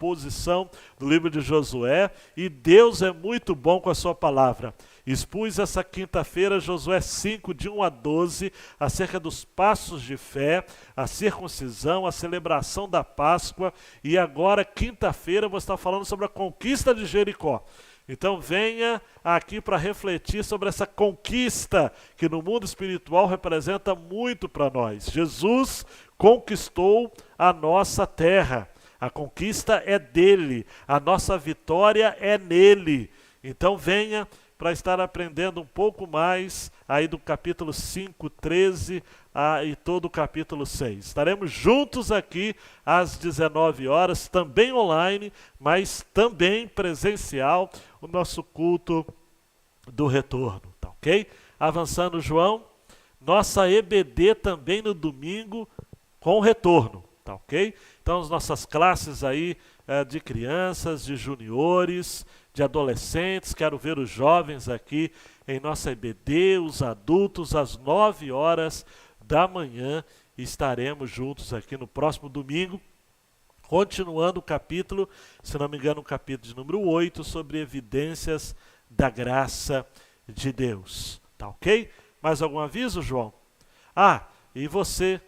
exposição do livro de Josué, e Deus é muito bom com a sua palavra. Expus essa quinta-feira Josué 5, de 1 a 12, acerca dos passos de fé, a circuncisão, a celebração da Páscoa, e agora, quinta-feira, vou estar falando sobre a conquista de Jericó. Então venha aqui para refletir sobre essa conquista que no mundo espiritual representa muito para nós. Jesus conquistou a nossa terra. A conquista é dele, a nossa vitória é nele. Então venha para estar aprendendo um pouco mais aí do capítulo 5, 13 e todo o capítulo 6. Estaremos juntos aqui às 19 horas, também online, mas também presencial, o nosso culto do retorno, tá ok? Avançando, João, nossa EBD também no domingo com o retorno, tá ok? Então as nossas classes aí de crianças, de juniores, de adolescentes, quero ver os jovens aqui em nossa EBD, os adultos, às 9 horas da manhã, estaremos juntos aqui no próximo domingo, continuando o capítulo, se não me engano, o capítulo de número 8, sobre evidências da graça de Deus. Tá ok? Mais algum aviso, João? E você...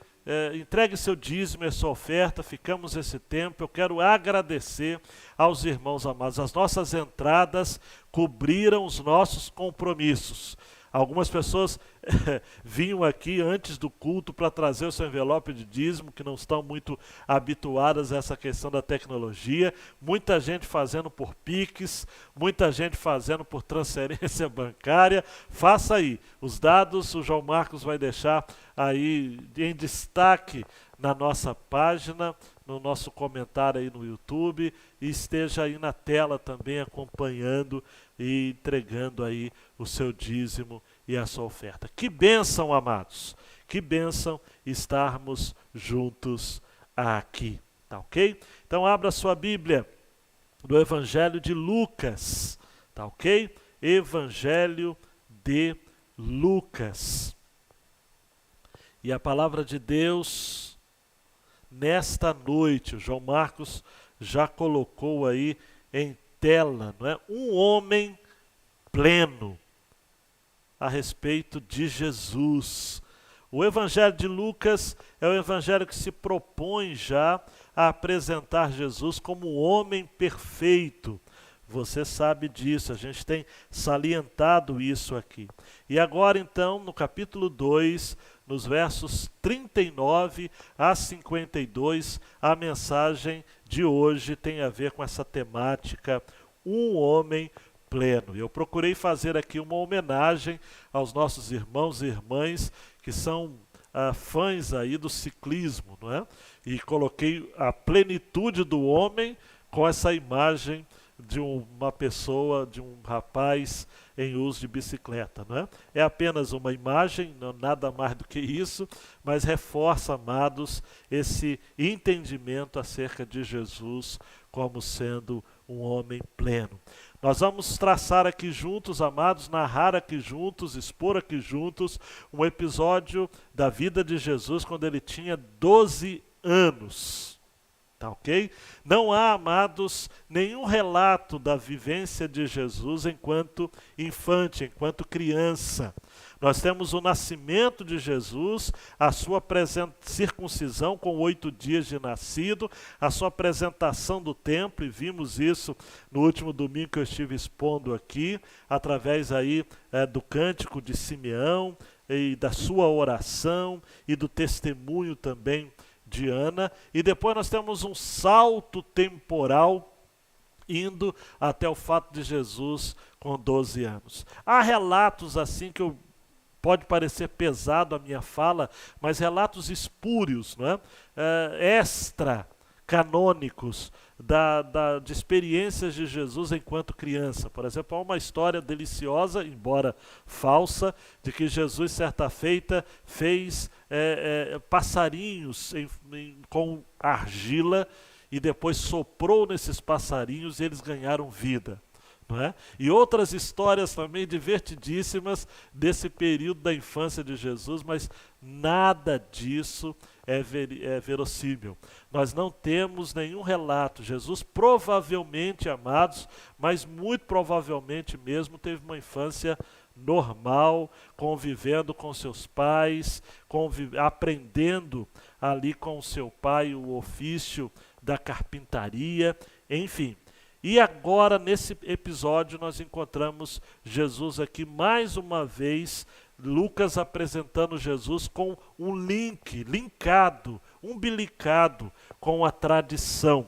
entregue seu dízimo e sua oferta, ficamos esse tempo. Eu quero agradecer aos irmãos amados. As nossas entradas cobriram os nossos compromissos. Algumas pessoas vinham aqui antes do culto para trazer o seu envelope de dízimo, que não estão muito habituadas a essa questão da tecnologia. Muita gente fazendo por Pix, muita gente fazendo por transferência bancária. Faça aí. Os dados o João Marcos vai deixar aí em destaque na nossa página, no nosso comentário aí no YouTube, e esteja aí na tela também acompanhando e entregando aí o seu dízimo e a sua oferta. Que bênção, amados! Que bênção estarmos juntos aqui, tá ok? Então abra sua Bíblia do Evangelho de Lucas, tá ok? Evangelho de Lucas. E a palavra de Deus, nesta noite, o João Marcos já colocou aí em tela, não é? Um homem pleno, a respeito de Jesus. O Evangelho de Lucas é o evangelho que se propõe já a apresentar Jesus como um homem perfeito. Você sabe disso, a gente tem salientado isso aqui. E agora então, no capítulo 2, nos versos 39 a 52, a mensagem de hoje tem a ver com essa temática, um homem pleno. Eu procurei fazer aqui uma homenagem aos nossos irmãos e irmãs que são fãs aí do ciclismo, não é? E coloquei a plenitude do homem com essa imagem de uma pessoa, de um rapaz em uso de bicicleta, não é? É apenas uma imagem, não, nada mais do que isso, mas reforça, amados, esse entendimento acerca de Jesus como sendo um homem pleno. Nós vamos traçar aqui juntos, amados, narrar aqui juntos, expor aqui juntos um episódio da vida de Jesus quando ele tinha 12 anos. Tá ok? Não há, amados, nenhum relato da vivência de Jesus enquanto infante, enquanto criança. Nós temos o nascimento de Jesus, a sua circuncisão com 8 dias de nascido, a sua apresentação do templo, e vimos isso no último domingo que eu estive expondo aqui, através aí do cântico de Simeão e da sua oração e do testemunho também de Ana, e depois nós temos um salto temporal indo até o fato de Jesus com 12 anos. Há relatos assim que pode parecer pesado a minha fala, mas relatos espúrios, não é? Extra-canônicos de experiências de Jesus enquanto criança. Por exemplo, há uma história deliciosa, embora falsa, de que Jesus, certa feita, fez passarinhos com argila e depois soprou nesses passarinhos e eles ganharam vida. não é? E outras histórias também divertidíssimas desse período da infância de Jesus, mas nada disso é verossímil. Nós não temos nenhum relato. Jesus provavelmente, amados, mas muito provavelmente mesmo, teve uma infância normal, convivendo com seus pais, aprendendo ali com o seu pai o ofício da carpintaria, enfim. E agora, nesse episódio, nós encontramos Jesus aqui mais uma vez, Lucas apresentando Jesus com um linkado, umbilicado com a tradição.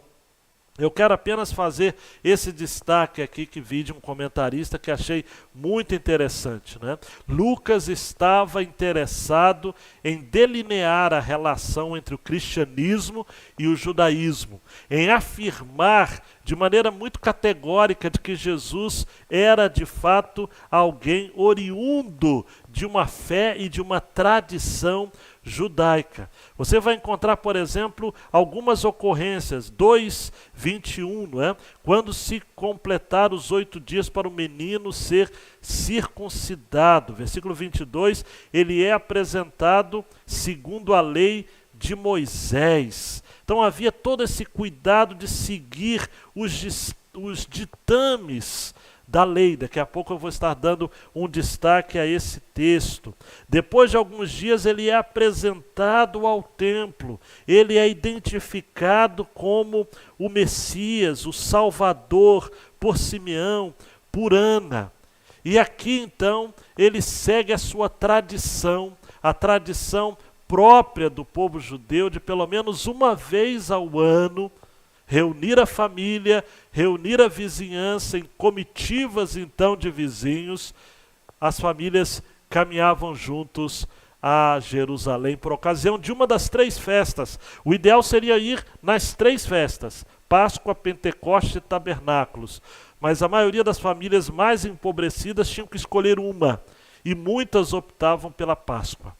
Eu quero apenas fazer esse destaque aqui que vi de um comentarista que achei muito interessante, né? Lucas estava interessado em delinear a relação entre o cristianismo e o judaísmo, em afirmar de maneira muito categórica de que Jesus era de fato alguém oriundo de uma fé e de uma tradição judaica. Você vai encontrar, por exemplo, algumas ocorrências, 2:21, não é? Quando se completar os 8 dias para o menino ser circuncidado. Versículo 22, ele é apresentado segundo a lei de Moisés. Então havia todo esse cuidado de seguir os ditames da lei. Daqui a pouco eu vou estar dando um destaque a esse texto. Depois de alguns dias ele é apresentado ao templo. Ele é identificado como o Messias, o Salvador, por Simeão, por Ana. E aqui então ele segue a sua tradição, a tradição própria do povo judeu de pelo menos uma vez ao ano reunir a família, reunir a vizinhança em comitivas então de vizinhos. As famílias caminhavam juntos a Jerusalém por ocasião de uma das 3 festas. O ideal seria ir nas 3 festas, Páscoa, Pentecoste e Tabernáculos. Mas a maioria das famílias mais empobrecidas tinham que escolher uma, e muitas optavam pela Páscoa.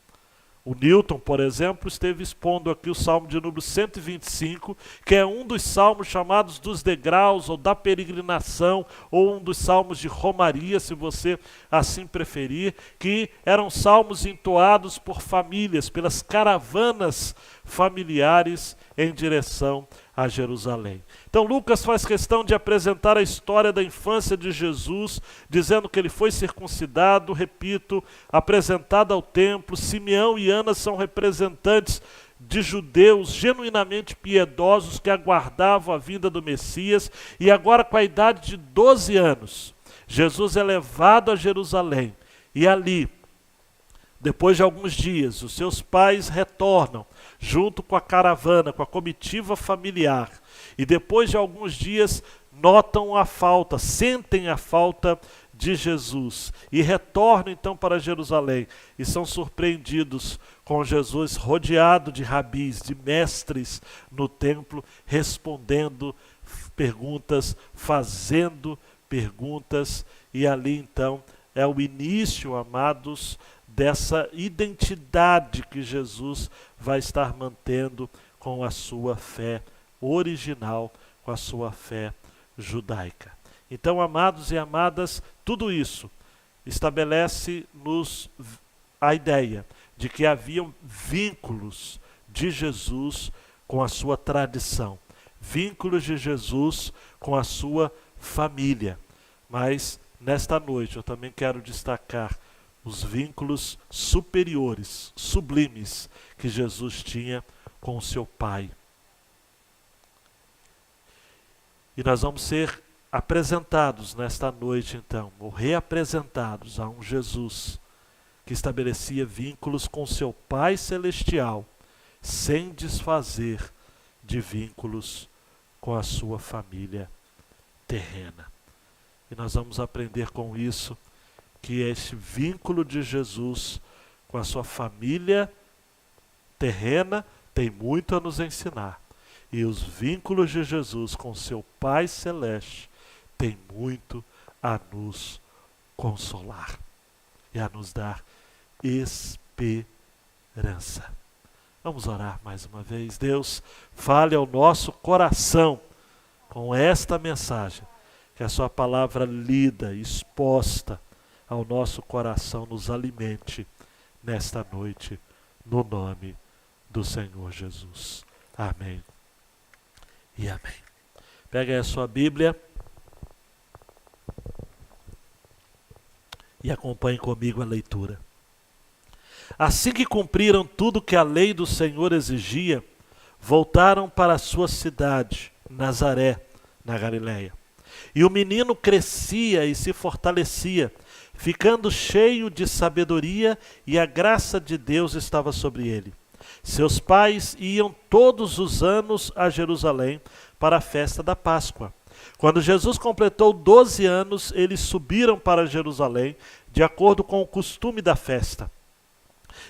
O Newton, por exemplo, esteve expondo aqui o Salmo de número 125, que é um dos salmos chamados dos degraus, ou da peregrinação, ou um dos salmos de romaria, se você assim preferir, que eram salmos entoados por famílias, pelas caravanas familiares em direção a Jerusalém. Então Lucas faz questão de apresentar a história da infância de Jesus, dizendo que ele foi circuncidado, repito, apresentado ao templo. Simeão e Ana são representantes de judeus genuinamente piedosos que aguardavam a vinda do Messias, e agora com a idade de 12 anos, Jesus é levado a Jerusalém, e ali, depois de alguns dias, os seus pais retornam, junto com a caravana, com a comitiva familiar. E depois de alguns dias, notam a falta, sentem a falta de Jesus. E retornam então para Jerusalém. E são surpreendidos com Jesus rodeado de rabis, de mestres no templo, respondendo perguntas, fazendo perguntas. E ali então é o início, amados, dessa identidade que Jesus vai estar mantendo com a sua fé original, com a sua fé judaica. Então, amados e amadas, tudo isso estabelece-nos a ideia de que haviam vínculos de Jesus com a sua tradição, vínculos de Jesus com a sua família. Mas, nesta noite, eu também quero destacar os vínculos superiores, sublimes, que Jesus tinha com o seu Pai. E nós vamos ser apresentados nesta noite, então, ou reapresentados a um Jesus que estabelecia vínculos com seu Pai Celestial, sem desfazer de vínculos com a sua família terrena. E nós vamos aprender com isso que esse vínculo de Jesus com a sua família terrena tem muito a nos ensinar. E os vínculos de Jesus com seu Pai Celeste têm muito a nos consolar e a nos dar esperança. Vamos orar mais uma vez. Deus, fale ao nosso coração com esta mensagem que a sua palavra lida, exposta ao nosso coração, nos alimente nesta noite, no nome do Senhor Jesus. Amém e amém. Pega aí a sua Bíblia e acompanhe comigo a leitura. Assim que cumpriram tudo que a lei do Senhor exigia, voltaram para a sua cidade, Nazaré, na Galiléia. E o menino crescia e se fortalecia, ficando cheio de sabedoria, e a graça de Deus estava sobre ele. Seus pais iam todos os anos a Jerusalém para a festa da Páscoa. Quando Jesus completou 12 anos, eles subiram para Jerusalém, de acordo com o costume da festa.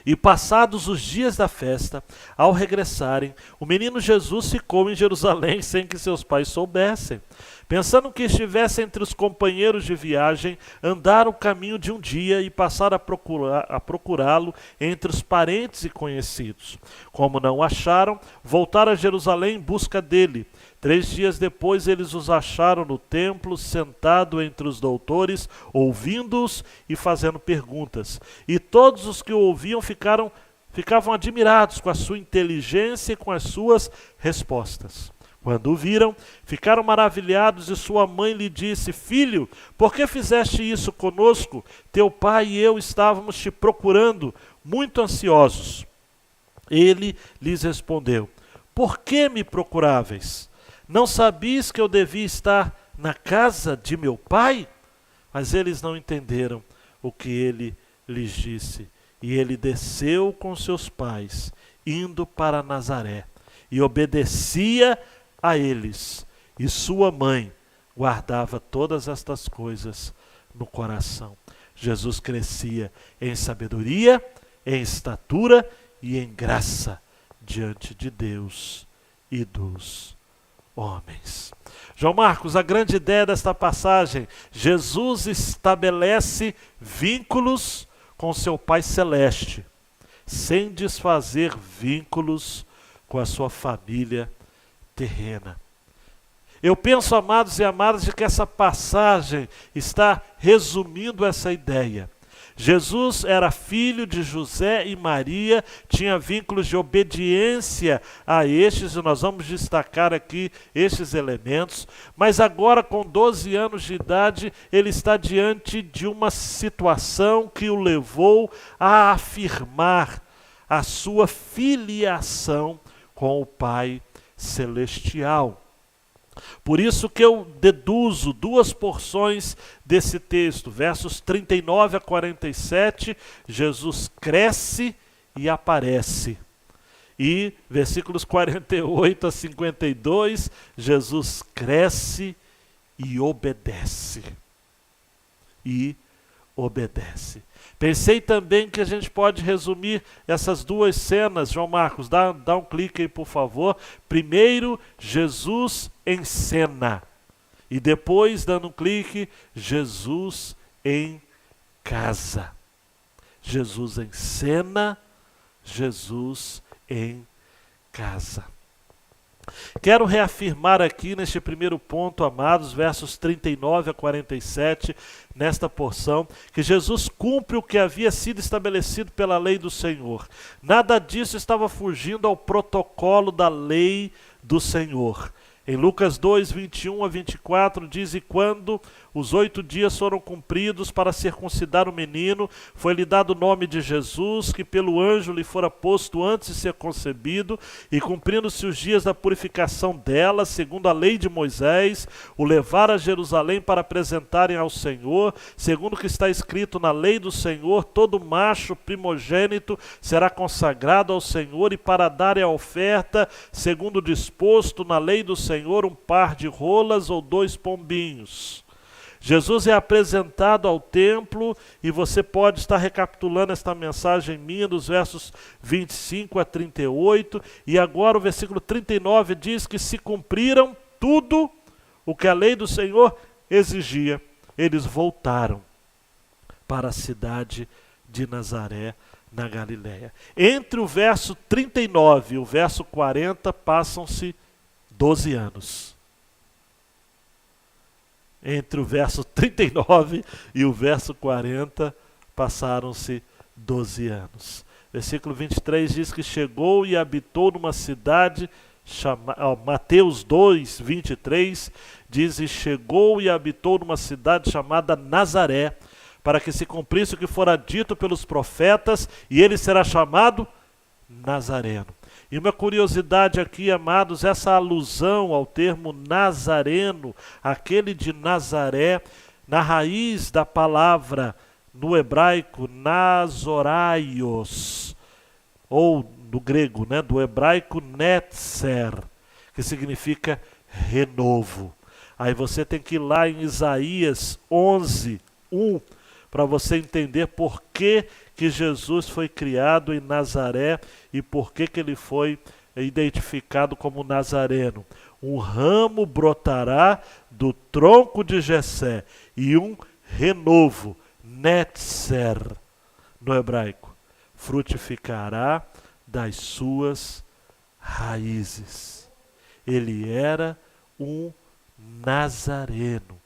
E passados os dias da festa, ao regressarem, o menino Jesus ficou em Jerusalém sem que seus pais soubessem. Pensando que estivesse entre os companheiros de viagem, andaram o caminho de um dia e passaram a procurá-lo entre os parentes e conhecidos. Como não o acharam, voltaram a Jerusalém em busca dele. 3 dias depois eles os acharam no templo, sentado entre os doutores, ouvindo-os e fazendo perguntas. E todos os que o ouviam ficavam admirados com a sua inteligência e com as suas respostas. Quando o viram, ficaram maravilhados, e sua mãe lhe disse: Filho, por que fizeste isso conosco? Teu pai e eu estávamos te procurando, muito ansiosos. Ele lhes respondeu: Por que me procuráveis? Não sabias que eu devia estar na casa de meu pai? Mas eles não entenderam o que ele lhes disse. E ele desceu com seus pais, indo para Nazaré, e obedecia a eles. E sua mãe guardava todas estas coisas no coração. Jesus crescia em sabedoria, em estatura e em graça diante de Deus e dos homens. João Marcos, a grande ideia desta passagem: Jesus estabelece vínculos com seu Pai Celeste, sem desfazer vínculos com a sua família terrena. Eu penso, amados e amadas, de que essa passagem está resumindo essa ideia. Jesus era filho de José e Maria, tinha vínculos de obediência a estes, e nós vamos destacar aqui estes elementos, mas agora com 12 anos de idade, ele está diante de uma situação que o levou a afirmar a sua filiação com o Pai Celestial. Por isso que eu deduzo 2 porções desse texto, versos 39 a 47, Jesus cresce e aparece. E versículos 48 a 52, Jesus cresce e obedece. E obedece. Pensei também que a gente pode resumir essas 2 cenas, João Marcos, dá um clique aí, por favor. Primeiro, Jesus em cena. E depois, dando um clique, Jesus em casa. Jesus em cena, Jesus em casa. Quero reafirmar aqui neste primeiro ponto, amados, versos 39 a 47, nesta porção, que Jesus cumpre o que havia sido estabelecido pela lei do Senhor. Nada disso estava fugindo ao protocolo da lei do Senhor. Em Lucas 2, 21 a 24, diz: E quando os 8 dias foram cumpridos para circuncidar o menino, foi-lhe dado o nome de Jesus, que pelo anjo lhe fora posto antes de ser concebido, e cumprindo-se os dias da purificação dela, segundo a lei de Moisés, o levaram a Jerusalém para apresentarem ao Senhor, segundo o que está escrito na lei do Senhor: todo macho primogênito será consagrado ao Senhor, e para darem a oferta, segundo disposto na lei do Senhor, um par de rolas ou 2 pombinhos. Jesus é apresentado ao templo, e você pode estar recapitulando esta mensagem minha dos versos 25 a 38, e agora o versículo 39 diz que se cumpriram tudo o que a lei do Senhor exigia. Eles voltaram para a cidade de Nazaré, na Galiléia. Entre o verso 39 e o verso 40 passam-se 12 anos. Entre o verso 39 e o verso 40, passaram-se 12 anos. Versículo 23 diz que chegou e habitou numa cidade chamada... Mateus 2, 23 diz: e chegou e habitou numa cidade chamada Nazaré, para que se cumprisse o que fora dito pelos profetas, e ele será chamado Nazareno. E uma curiosidade aqui, amados, essa alusão ao termo Nazareno, aquele de Nazaré, na raiz da palavra no hebraico Nazoraios, ou no grego, né, do hebraico Netzer, que significa renovo. Aí você tem que ir lá em Isaías 11, 1, para você entender por que Jesus foi criado em Nazaré e por que ele foi identificado como Nazareno. Um ramo brotará do tronco de Jessé e um renovo, Netzer, no hebraico, frutificará das suas raízes. Ele era um Nazareno,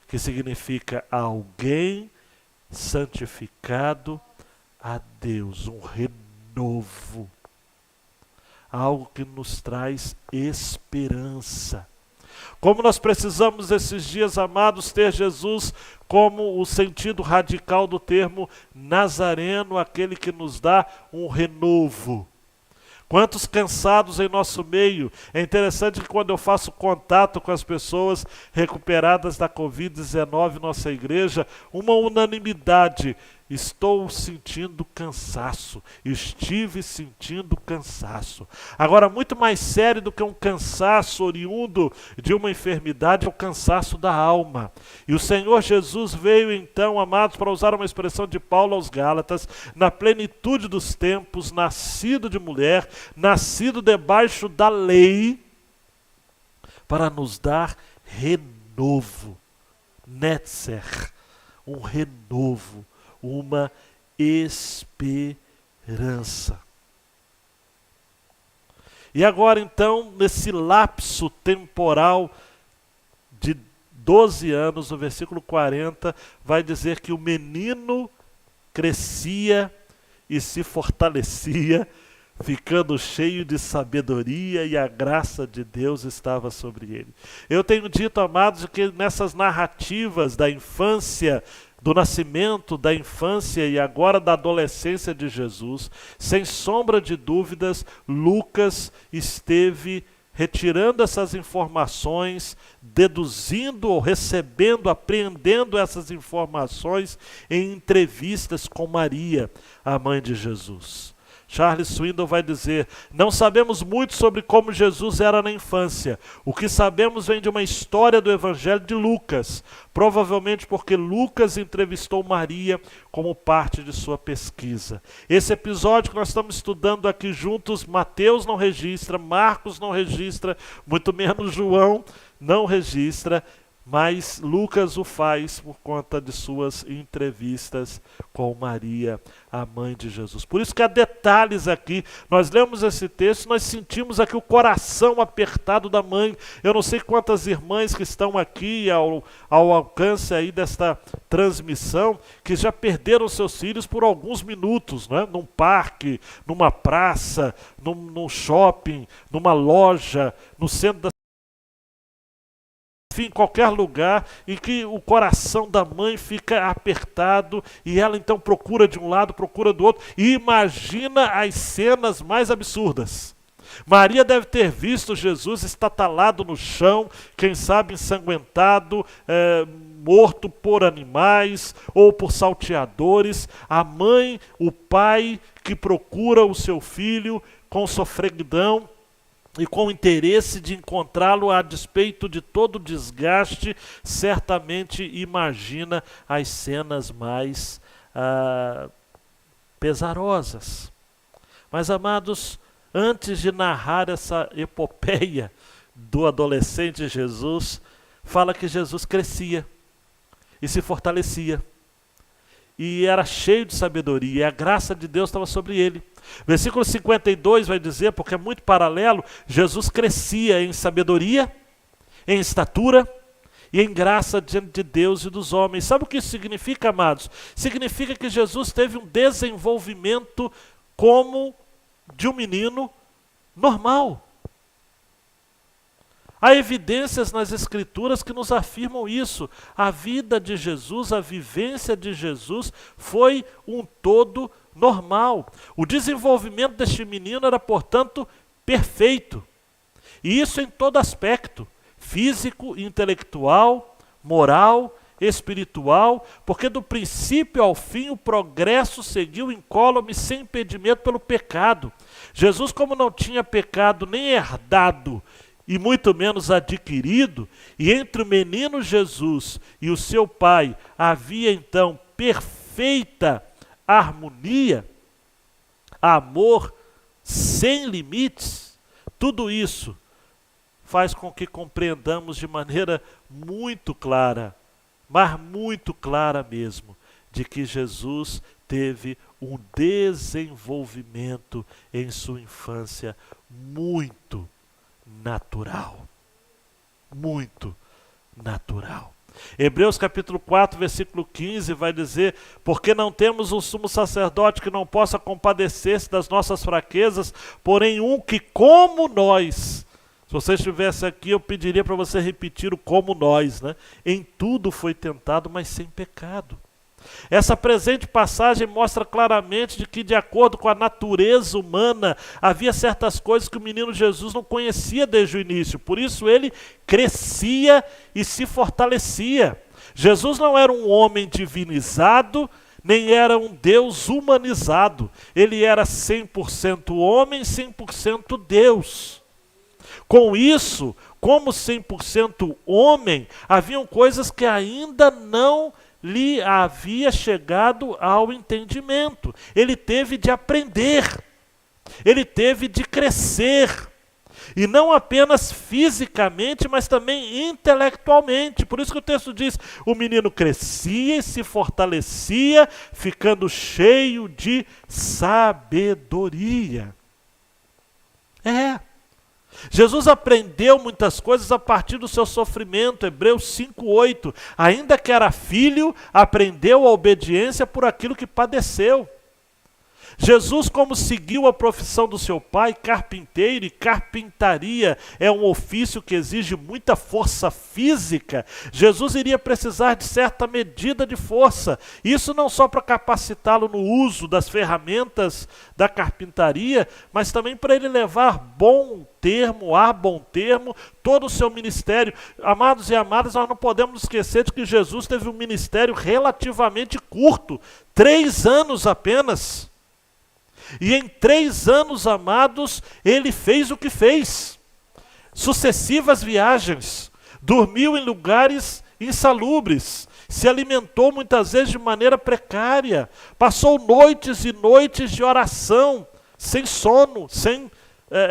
que significa alguém santificado a Deus, um renovo, algo que nos traz esperança. Como nós precisamos esses dias, amados, ter Jesus como o sentido radical do termo Nazareno, aquele que nos dá um renovo. Quantos cansados em nosso meio. É interessante que quando eu faço contato com as pessoas recuperadas da Covid-19 em nossa igreja, uma unanimidade: estou sentindo cansaço, estive sentindo cansaço. Agora, muito mais sério do que um cansaço oriundo de uma enfermidade é o cansaço da alma. E o Senhor Jesus veio então, amados, para usar uma expressão de Paulo aos Gálatas, na plenitude dos tempos, nascido de mulher, nascido debaixo da lei, para nos dar renovo, Netzer, um renovo, uma esperança. E agora então, nesse lapso temporal de 12 anos, o versículo 40 vai dizer que o menino crescia e se fortalecia, ficando cheio de sabedoria, e a graça de Deus estava sobre ele. Eu tenho dito, amados, que nessas narrativas da infância, do nascimento, da infância e agora da adolescência de Jesus, sem sombra de dúvidas, Lucas esteve retirando essas informações, deduzindo ou recebendo, apreendendo essas informações em entrevistas com Maria, a mãe de Jesus. Charles Swindoll vai dizer: não sabemos muito sobre como Jesus era na infância. O que sabemos vem de uma história do Evangelho de Lucas, provavelmente porque Lucas entrevistou Maria como parte de sua pesquisa. Esse episódio que nós estamos estudando aqui juntos, Mateus não registra, Marcos não registra, muito menos João não registra, mas Lucas o faz por conta de suas entrevistas com Maria, a mãe de Jesus. Por isso que há detalhes aqui. Nós lemos esse texto, nós sentimos aqui o coração apertado da mãe. Eu não sei quantas irmãs que estão aqui ao alcance aí desta transmissão, que já perderam seus filhos por alguns minutos, né? Num parque, numa praça, num shopping, numa loja, no centro da em qualquer lugar, em que o coração da mãe fica apertado e ela então procura de um lado, procura do outro e imagina as cenas mais absurdas. Maria deve ter visto Jesus estatalado no chão, quem sabe ensanguentado, morto por animais ou por salteadores. A mãe, o pai que procura o seu filho com sofreguidão e com o interesse de encontrá-lo a despeito de todo o desgaste, certamente imagina as cenas mais pesarosas. Mas, amados, antes de narrar essa epopeia do adolescente Jesus, fala que Jesus crescia e se fortalecia. E era cheio de sabedoria, e a graça de Deus estava sobre ele. Versículo 52 vai dizer, porque é muito paralelo, Jesus crescia em sabedoria, em estatura e em graça diante de Deus e dos homens. Sabe o que isso significa, amados? Significa que Jesus teve um desenvolvimento como de um menino normal. Há evidências nas Escrituras que nos afirmam isso. A vida de Jesus, a vivência de Jesus foi um todo normal. O desenvolvimento deste menino era, portanto, perfeito. E isso em todo aspecto: físico, intelectual, moral, espiritual, porque do princípio ao fim o progresso seguiu incólume sem impedimento pelo pecado. Jesus, como não tinha pecado nem herdado, e muito menos adquirido, e entre o menino Jesus e o seu pai havia então perfeita harmonia, amor sem limites, tudo isso faz com que compreendamos de maneira muito clara, mas muito clara mesmo, de que Jesus teve um desenvolvimento em sua infância muito natural. Muito natural. Hebreus capítulo 4, versículo 15 vai dizer: porque não temos um sumo sacerdote que não possa compadecer-se das nossas fraquezas, porém um que como nós. Se você estivesse aqui, eu pediria para você repetir o como nós, né? Em tudo foi tentado, mas sem pecado. Essa presente passagem mostra claramente de que, de acordo com a natureza humana, havia certas coisas que o menino Jesus não conhecia desde o início. Por isso ele crescia e se fortalecia. Jesus não era um homem divinizado, nem era um Deus humanizado. Ele era 100% homem, 100% Deus. Com isso, como 100% homem, haviam coisas que ainda não lhe havia chegado ao entendimento. Ele teve de aprender, ele teve de crescer, e não apenas fisicamente, mas também intelectualmente. Por isso que o texto diz: o menino crescia e se fortalecia, ficando cheio de sabedoria. Jesus aprendeu muitas coisas a partir do seu sofrimento. Hebreus 5:8. Ainda que era filho, aprendeu a obediência por aquilo que padeceu. Jesus, como seguiu a profissão do seu pai, carpinteiro, e carpintaria é um ofício que exige muita força física, Jesus iria precisar de certa medida de força. Isso não só para capacitá-lo no uso das ferramentas da carpintaria, mas também para ele levar a bom termo, todo o seu ministério. Amados e amadas, nós não podemos esquecer de que Jesus teve um ministério relativamente curto, 3 anos apenas. E em 3 anos, amados, ele fez o que fez. Sucessivas viagens, dormiu em lugares insalubres, se alimentou muitas vezes de maneira precária, passou noites e noites de oração, sem sono, sem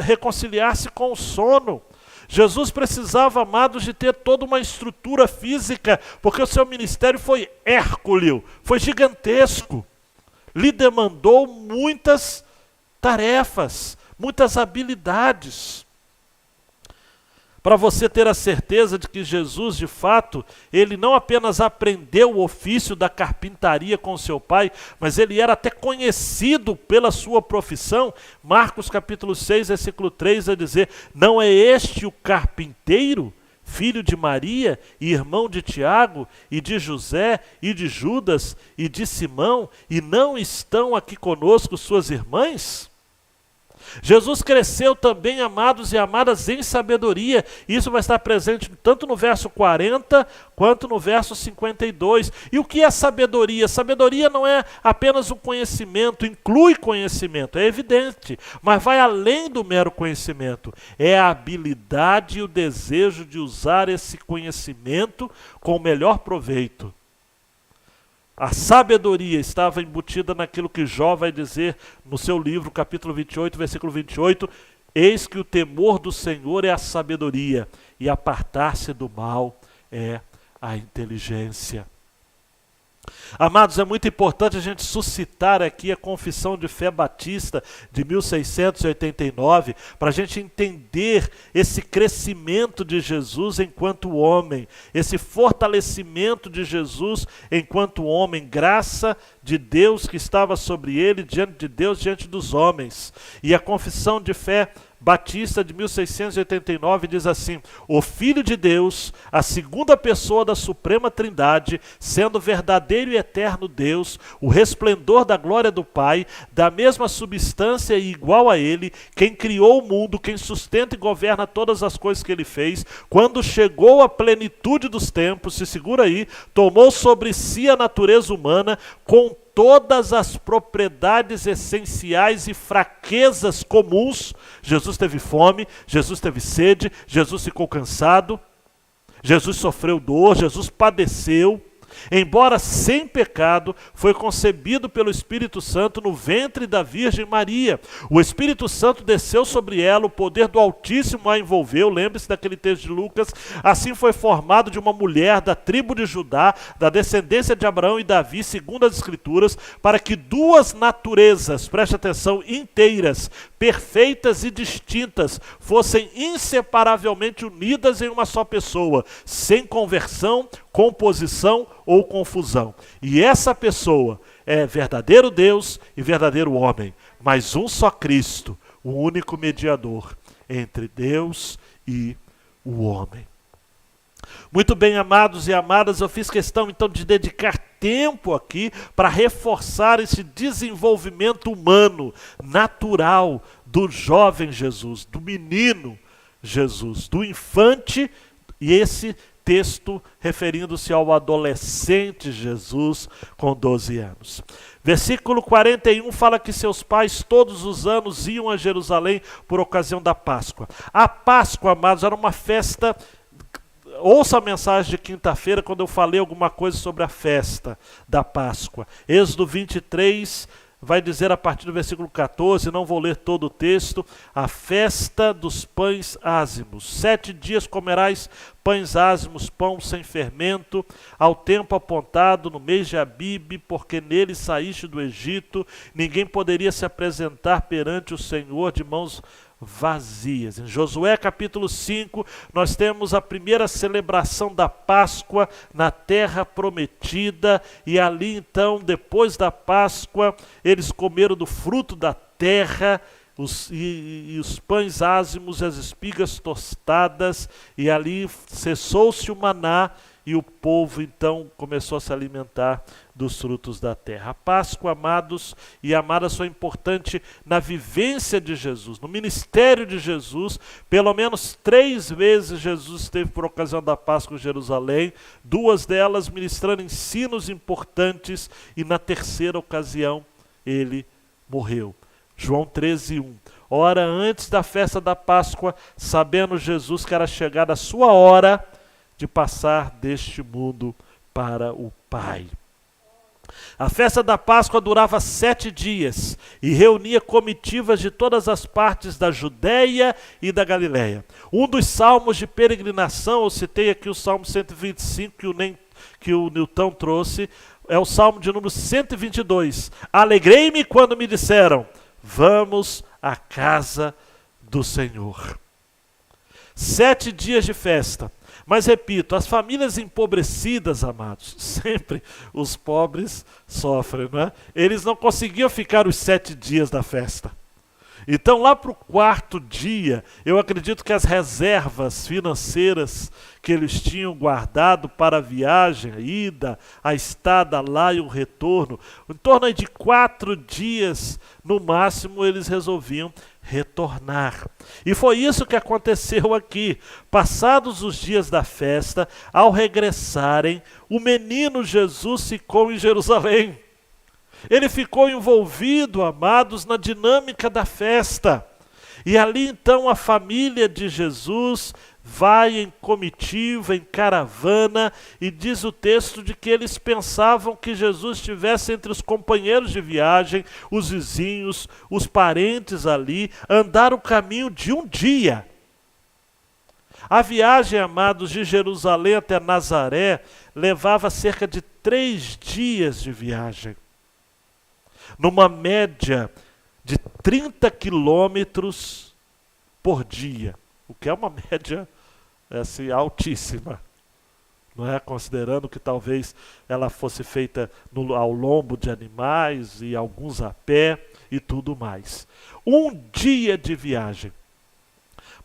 reconciliar-se com o sono. Jesus precisava, amados, de ter toda uma estrutura física, porque o seu ministério foi hérculeo, foi gigantesco. Lhe demandou muitas tarefas, muitas habilidades. Para você ter a certeza de que Jesus, de fato, ele não apenas aprendeu o ofício da carpintaria com seu pai, mas ele era até conhecido pela sua profissão. Marcos capítulo 6, versículo 3, vai dizer: não é este o carpinteiro, filho de Maria, e irmão de Tiago, e de José, e de Judas, e de Simão, e não estão aqui conosco suas irmãs? Jesus cresceu também, amados e amadas, em sabedoria. Isso vai estar presente tanto no verso 40 quanto no verso 52. E o que é sabedoria? Sabedoria não é apenas um conhecimento, inclui conhecimento, é evidente, mas vai além do mero conhecimento. É a habilidade e o desejo de usar esse conhecimento com o melhor proveito. A sabedoria estava embutida naquilo que Jó vai dizer no seu livro, capítulo 28, versículo 28. Eis que o temor do Senhor é a sabedoria, e apartar-se do mal é a inteligência. Amados, é muito importante a gente suscitar aqui a Confissão de Fé Batista de 1689, para a gente entender esse crescimento de Jesus enquanto homem, esse fortalecimento de Jesus enquanto homem, graça de Deus que estava sobre ele, diante de Deus, diante dos homens. E a Confissão de Fé Batista de 1689 diz assim: o Filho de Deus, a segunda pessoa da Suprema Trindade, sendo verdadeiro e eterno Deus, o resplendor da glória do Pai, da mesma substância e igual a Ele, quem criou o mundo, quem sustenta e governa todas as coisas que Ele fez, quando chegou à plenitude dos tempos, se segura aí, tomou sobre si a natureza humana, com todas as propriedades essenciais e fraquezas comuns. Jesus teve fome, Jesus teve sede, Jesus ficou cansado, Jesus sofreu dor, Jesus padeceu. Embora sem pecado, foi concebido pelo Espírito Santo no ventre da Virgem Maria. O Espírito Santo desceu sobre ela, o poder do Altíssimo a envolveu. Lembre-se daquele texto de Lucas. Assim foi formado de uma mulher da tribo de Judá, da descendência de Abraão e Davi, segundo as Escrituras, para que duas naturezas, preste atenção, inteiras, perfeitas e distintas, fossem inseparavelmente unidas em uma só pessoa, sem conversão, composição ou confusão. E essa pessoa é verdadeiro Deus e verdadeiro homem, mas um só Cristo, o único mediador entre Deus e o homem. Muito bem, amados e amadas, eu fiz questão então de dedicar tempo aqui para reforçar esse desenvolvimento humano, natural do jovem Jesus, do menino Jesus, do infante, e esse texto referindo-se ao adolescente Jesus com 12 anos. Versículo 41 fala que seus pais todos os anos iam a Jerusalém por ocasião da Páscoa. A Páscoa, amados, era uma festa. Ouça a mensagem de quinta-feira quando eu falei alguma coisa sobre a festa da Páscoa. Êxodo 23 vai dizer a partir do versículo 14, não vou ler todo o texto, a festa dos pães ázimos. 7 dias comerás pães ázimos, pão sem fermento, ao tempo apontado, no mês de Abibe, porque nele saíste do Egito, ninguém poderia se apresentar perante o Senhor de mãos vazias. Em Josué capítulo 5, nós temos a primeira celebração da Páscoa na terra prometida, e ali então, depois da Páscoa, eles comeram do fruto da terra, os pães ázimos e as espigas tostadas, e ali cessou-se o maná, e o povo então começou a se alimentar dos frutos da terra. A Páscoa, amados e amadas, foi importante na vivência de Jesus, no ministério de Jesus. Pelo menos 3 vezes Jesus esteve por ocasião da Páscoa em Jerusalém, 2 delas ministrando ensinos importantes, e na terceira ocasião ele morreu. João 13:1. Ora, antes da festa da Páscoa, sabendo Jesus que era chegada a sua hora de passar deste mundo para o Pai. A festa da Páscoa durava 7 dias e reunia comitivas de todas as partes da Judéia e da Galiléia. Um dos salmos de peregrinação, eu citei aqui o Salmo 125 que o Newton trouxe, é o Salmo de número 122. Alegrei-me quando me disseram, vamos à casa do Senhor. 7 dias de festa. Mas repito, as famílias empobrecidas, amados, sempre os pobres sofrem, não é? Eles não conseguiam ficar os 7 dias da festa. Então, lá para o 4º dia, eu acredito que as reservas financeiras que eles tinham guardado para a viagem, a ida, a estada lá e o retorno, em torno de 4 dias, no máximo, eles resolviam retornar. E foi isso que aconteceu aqui. Passados os dias da festa, ao regressarem, o menino Jesus ficou em Jerusalém. Ele ficou envolvido, amados, na dinâmica da festa. E ali então a família de Jesus vai em comitiva, em caravana, e diz o texto de que eles pensavam que Jesus estivesse entre os companheiros de viagem, os vizinhos, os parentes ali, andar o caminho de um dia. A viagem, amados, de Jerusalém até Nazaré levava cerca de 3 dias de viagem, numa média de 30 quilômetros por dia, o que é uma média assim, altíssima, não é? Considerando que talvez ela fosse feita ao lombo de animais e alguns a pé e tudo mais. 1 dia de viagem.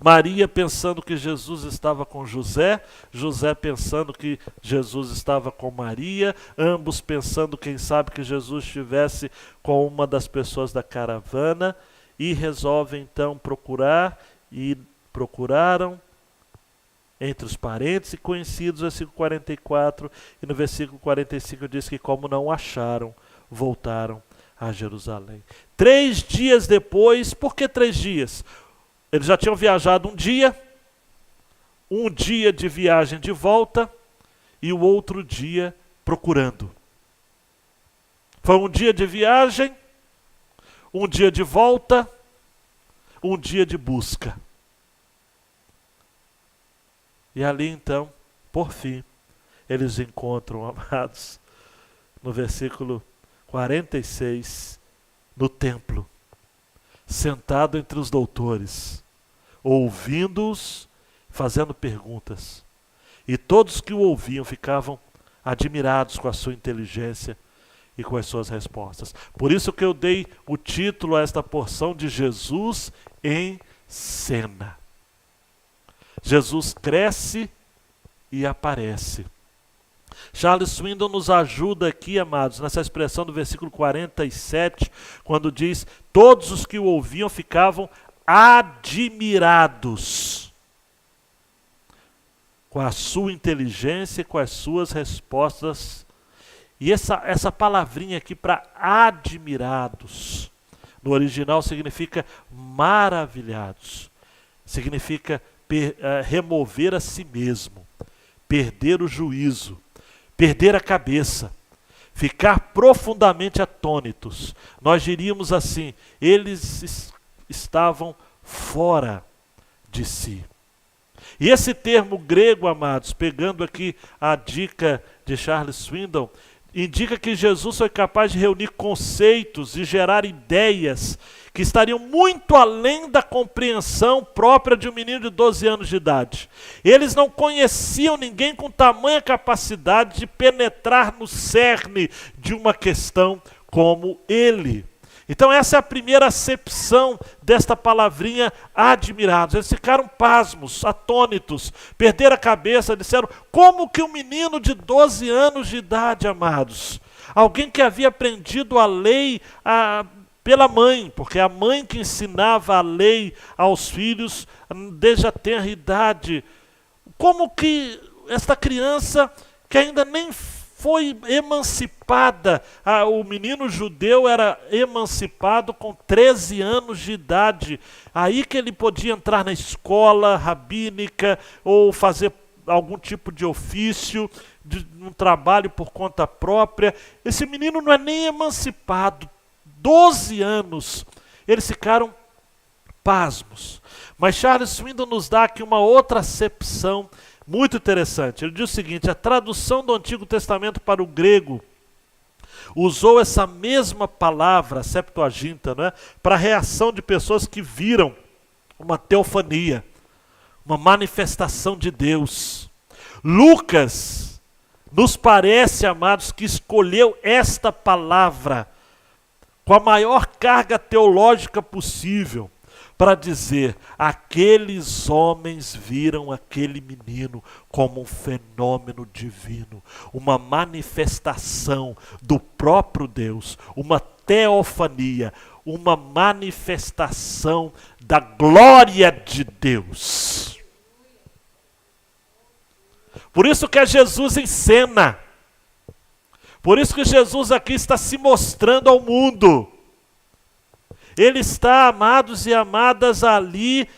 Maria pensando que Jesus estava com José, José pensando que Jesus estava com Maria, ambos pensando, quem sabe, que Jesus estivesse com uma das pessoas da caravana, e resolvem então procurar, e procuraram entre os parentes e conhecidos, versículo 44, e no versículo 45 diz que, como não acharam, voltaram a Jerusalém. 3 dias depois. Por que 3 dias? Eles já tinham viajado 1 dia, 1 dia de viagem de volta e o outro dia procurando. Foi 1 dia de viagem, 1 dia de volta, 1 dia de busca. E ali então, por fim, eles encontram, amados, no versículo 46, no templo, sentado entre os doutores, ouvindo-os, fazendo perguntas. E todos que o ouviam ficavam admirados com a sua inteligência e com as suas respostas. Por isso que eu dei o título a esta porção de Jesus em cena. Jesus cresce e aparece. Charles Swindoll nos ajuda aqui, amados, nessa expressão do versículo 47, quando diz: todos os que o ouviam ficavam admirados com a sua inteligência e com as suas respostas. E essa palavrinha aqui para admirados, no original significa maravilhados, significa remover a si mesmo, perder o juízo, perder a cabeça, ficar profundamente atônitos. Nós diríamos assim: eles estavam fora de si. E esse termo grego, amados, pegando aqui a dica de Charles Swindoll, indica que Jesus foi capaz de reunir conceitos e gerar ideias que estariam muito além da compreensão própria de um menino de 12 anos de idade. Eles não conheciam ninguém com tamanha capacidade de penetrar no cerne de uma questão como ele. Então essa é a primeira acepção desta palavrinha admirados. Eles ficaram pasmos, atônitos, perderam a cabeça, disseram: como que um menino de 12 anos de idade, amados, alguém que havia aprendido a lei pela mãe, porque é a mãe que ensinava a lei aos filhos desde a tenra idade, como que esta criança que ainda nem foi emancipada, o menino judeu era emancipado com 13 anos de idade, aí que ele podia entrar na escola rabínica ou fazer algum tipo de ofício, de um trabalho por conta própria. Esse menino não é nem emancipado, 12 anos, eles ficaram pasmos. Mas Charles Swindoll nos dá aqui uma outra acepção muito interessante. Ele diz o seguinte: a tradução do Antigo Testamento para o grego usou essa mesma palavra, Septuaginta, né, para a reação de pessoas que viram uma teofania, uma manifestação de Deus. Lucas nos parece, amados, que escolheu esta palavra com a maior carga teológica possível, para dizer: aqueles homens viram aquele menino como um fenômeno divino, uma manifestação do próprio Deus, uma teofania, uma manifestação da glória de Deus. Por isso que é Jesus em cena. Por isso que Jesus aqui está se mostrando ao mundo. Ele está, amados e amadas, ali,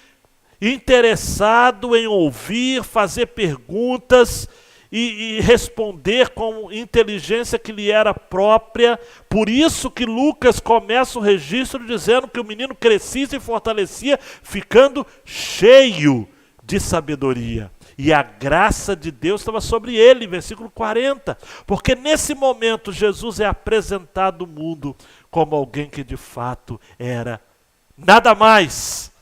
interessado em ouvir, fazer perguntas e responder com inteligência que lhe era própria. Por isso que Lucas começa o registro dizendo que o menino crescia e se fortalecia, ficando cheio de sabedoria. E a graça de Deus estava sobre ele, versículo 40. Porque nesse momento Jesus é apresentado ao mundo como alguém que de fato era nada mais,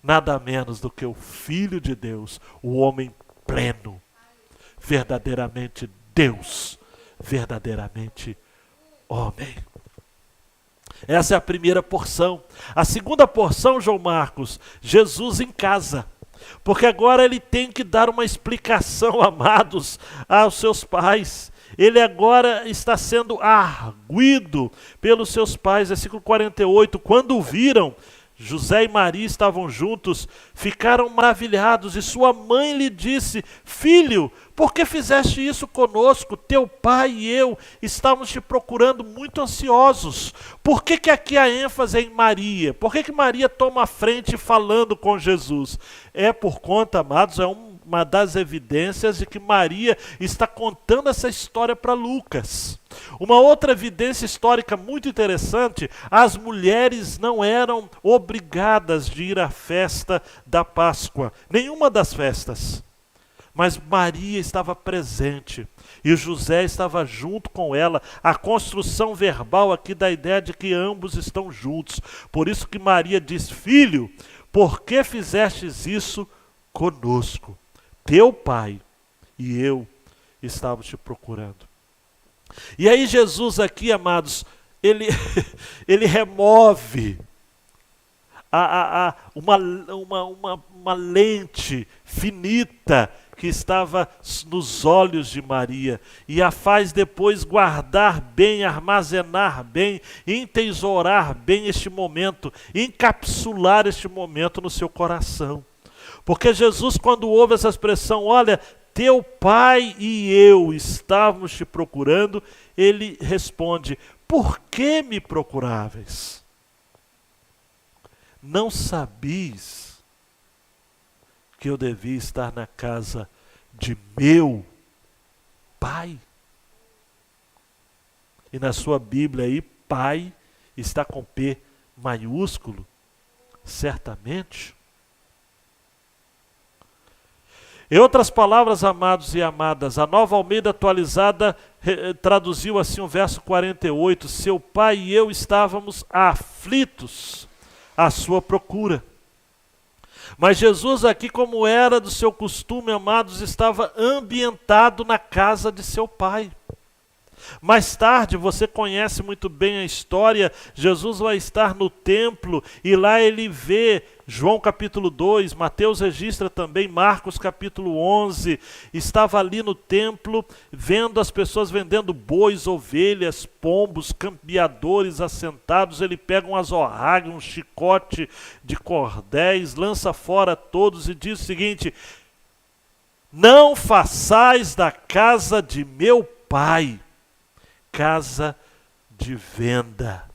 nada menos do que o Filho de Deus, o homem pleno, verdadeiramente Deus, verdadeiramente homem. Essa é a primeira porção. A segunda porção, João Marcos, Jesus em casa. Porque agora ele tem que dar uma explicação, amados, aos seus pais. Ele agora está sendo arguido pelos seus pais. Versículo 48, quando o viram, José e Maria estavam juntos, ficaram maravilhados, e sua mãe lhe disse: filho, por que fizeste isso conosco? Teu pai e eu estávamos te procurando muito ansiosos. Por que aqui a ênfase é em Maria? Por que Maria toma a frente falando com Jesus? É por conta, amados, uma das evidências de que Maria está contando essa história para Lucas. Uma outra evidência histórica muito interessante: as mulheres não eram obrigadas de ir à festa da Páscoa, nenhuma das festas. Mas Maria estava presente e José estava junto com ela. A construção verbal aqui dá a ideia de que ambos estão juntos. Por isso que Maria diz: filho, por que fizestes isso conosco? Teu pai e eu estávamos te procurando. E aí Jesus aqui, amados, ele remove uma lente finita que estava nos olhos de Maria e a faz depois guardar bem, armazenar bem, entesourar bem este momento, encapsular este momento no seu coração. Porque Jesus, quando ouve essa expressão, olha, teu pai e eu estávamos te procurando, ele responde: por que me procuráveis? Não sabias que eu devia estar na casa de meu pai? E na sua Bíblia aí, pai está com P maiúsculo, certamente. Em outras palavras, amados e amadas, a Nova Almeida Atualizada traduziu assim o verso 48, seu pai e eu estávamos aflitos à sua procura. Mas Jesus aqui, como era do seu costume, amados, estava ambientado na casa de seu pai. Mais tarde, você conhece muito bem a história, Jesus vai estar no templo e lá ele vê João capítulo 2, Mateus registra também, Marcos capítulo 11, estava ali no templo vendo as pessoas vendendo bois, ovelhas, pombos, campeadores assentados. Ele pega um azorrague, um chicote de cordéis, lança fora todos e diz o seguinte: não façais da casa de meu pai casa de venda.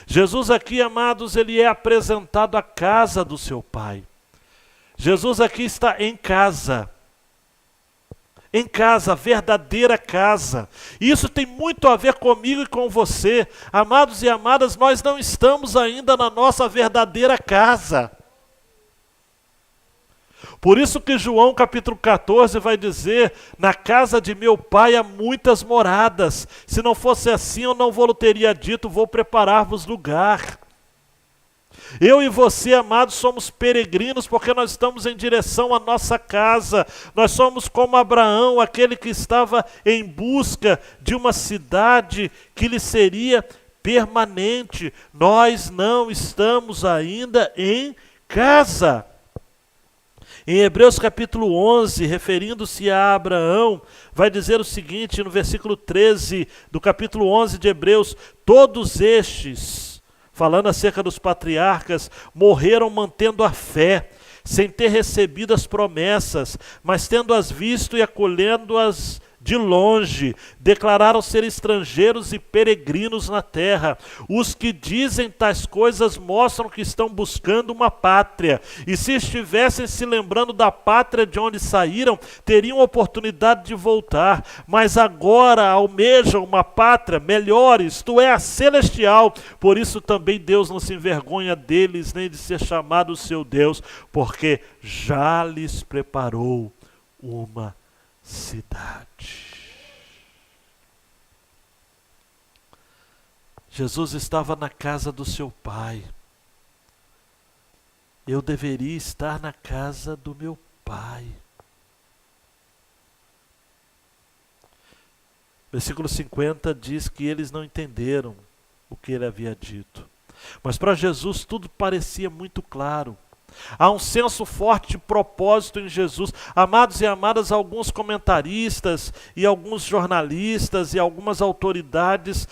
Jesus aqui, amados, ele é apresentado à casa do seu pai. Jesus aqui está em casa. Em casa, verdadeira casa. Isso tem muito a ver comigo e com você. Amados e amadas, nós não estamos ainda na nossa verdadeira casa. Por isso que João capítulo 14 vai dizer: na casa de meu pai há muitas moradas. Se não fosse assim, eu não vou teria dito, vou preparar-vos lugar. Eu e você, amados, somos peregrinos porque nós estamos em direção à nossa casa. Nós somos como Abraão, aquele que estava em busca de uma cidade que lhe seria permanente. Nós não estamos ainda em casa. Em Hebreus capítulo 11, referindo-se a Abraão, vai dizer o seguinte, no versículo 13 do capítulo 11 de Hebreus: todos estes, falando acerca dos patriarcas, morreram mantendo a fé, sem ter recebido as promessas, mas tendo-as visto e acolhendo-as de longe, declararam ser estrangeiros e peregrinos na terra. Os que dizem tais coisas mostram que estão buscando uma pátria, e se estivessem se lembrando da pátria de onde saíram, teriam oportunidade de voltar, mas agora almejam uma pátria melhor, isto é, a celestial. Por isso também Deus não se envergonha deles, nem de ser chamado seu Deus, porque já lhes preparou uma cidade. Jesus estava na casa do seu Pai. Eu deveria estar na casa do meu Pai. Versículo 50 diz que eles não entenderam o que ele havia dito. Mas para Jesus tudo parecia muito claro. Há um senso forte de propósito em Jesus. Amados e amadas, alguns comentaristas e alguns jornalistas e algumas autoridades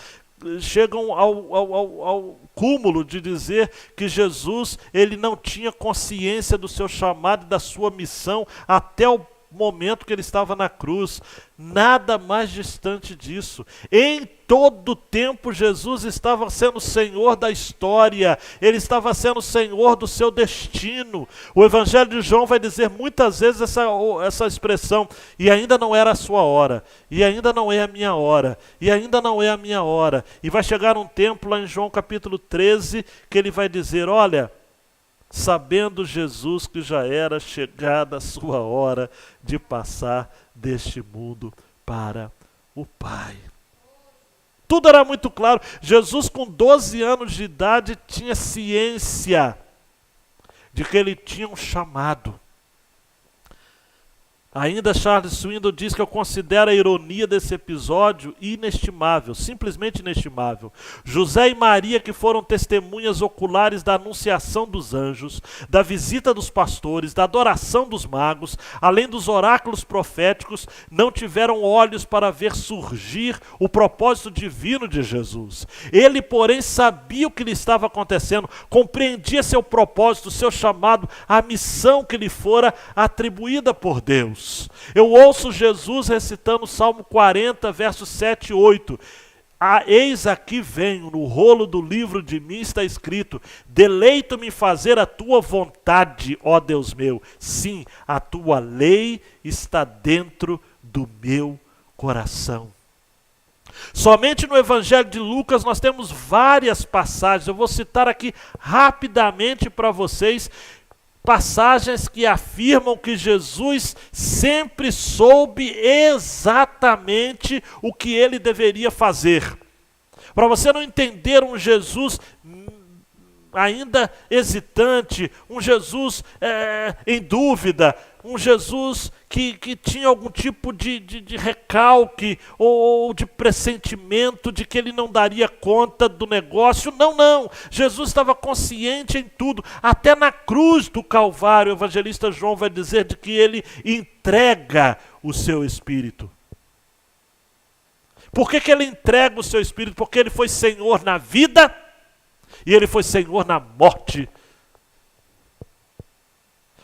chegam ao cúmulo de dizer que Jesus ele não tinha consciência do seu chamado e da sua missão até o momento que ele estava na cruz. Nada mais distante disso. Em todo tempo Jesus estava sendo Senhor da história, ele estava sendo Senhor do seu destino. O Evangelho de João vai dizer muitas vezes essa expressão: e ainda não era a sua hora, e ainda não é a minha hora, e ainda não é a minha hora. E vai chegar um tempo lá em João capítulo 13 que ele vai dizer: olha, sabendo Jesus que já era chegada a sua hora de passar deste mundo para o Pai. Tudo era muito claro. Jesus, com 12 anos de idade, tinha ciência de que ele tinha um chamado. Ainda Charles Swindoll diz que eu considero a ironia desse episódio inestimável, simplesmente inestimável. José e Maria, que foram testemunhas oculares da anunciação dos anjos, da visita dos pastores, da adoração dos magos, além dos oráculos proféticos, não tiveram olhos para ver surgir o propósito divino de Jesus. Ele, porém, sabia o que lhe estava acontecendo, compreendia seu propósito, seu chamado, a missão que lhe fora atribuída por Deus. Eu ouço Jesus recitando o Salmo 40, versos 7 e 8. Eis aqui venho, no rolo do livro de mim está escrito: deleito-me em fazer a tua vontade, ó Deus meu. Sim, a tua lei está dentro do meu coração. Somente no Evangelho de Lucas nós temos várias passagens. Eu vou citar aqui rapidamente para vocês passagens que afirmam que Jesus sempre soube exatamente o que ele deveria fazer. Para você não entender um Jesus ainda hesitante, um Jesus em dúvida, um Jesus que tinha algum tipo de recalque ou de pressentimento de que ele não daria conta do negócio. Não. Jesus estava consciente em tudo. Até na cruz do Calvário, o evangelista João vai dizer de que ele entrega o seu Espírito. Por que ele entrega o seu Espírito? Porque ele foi Senhor na vida e ele foi Senhor na morte.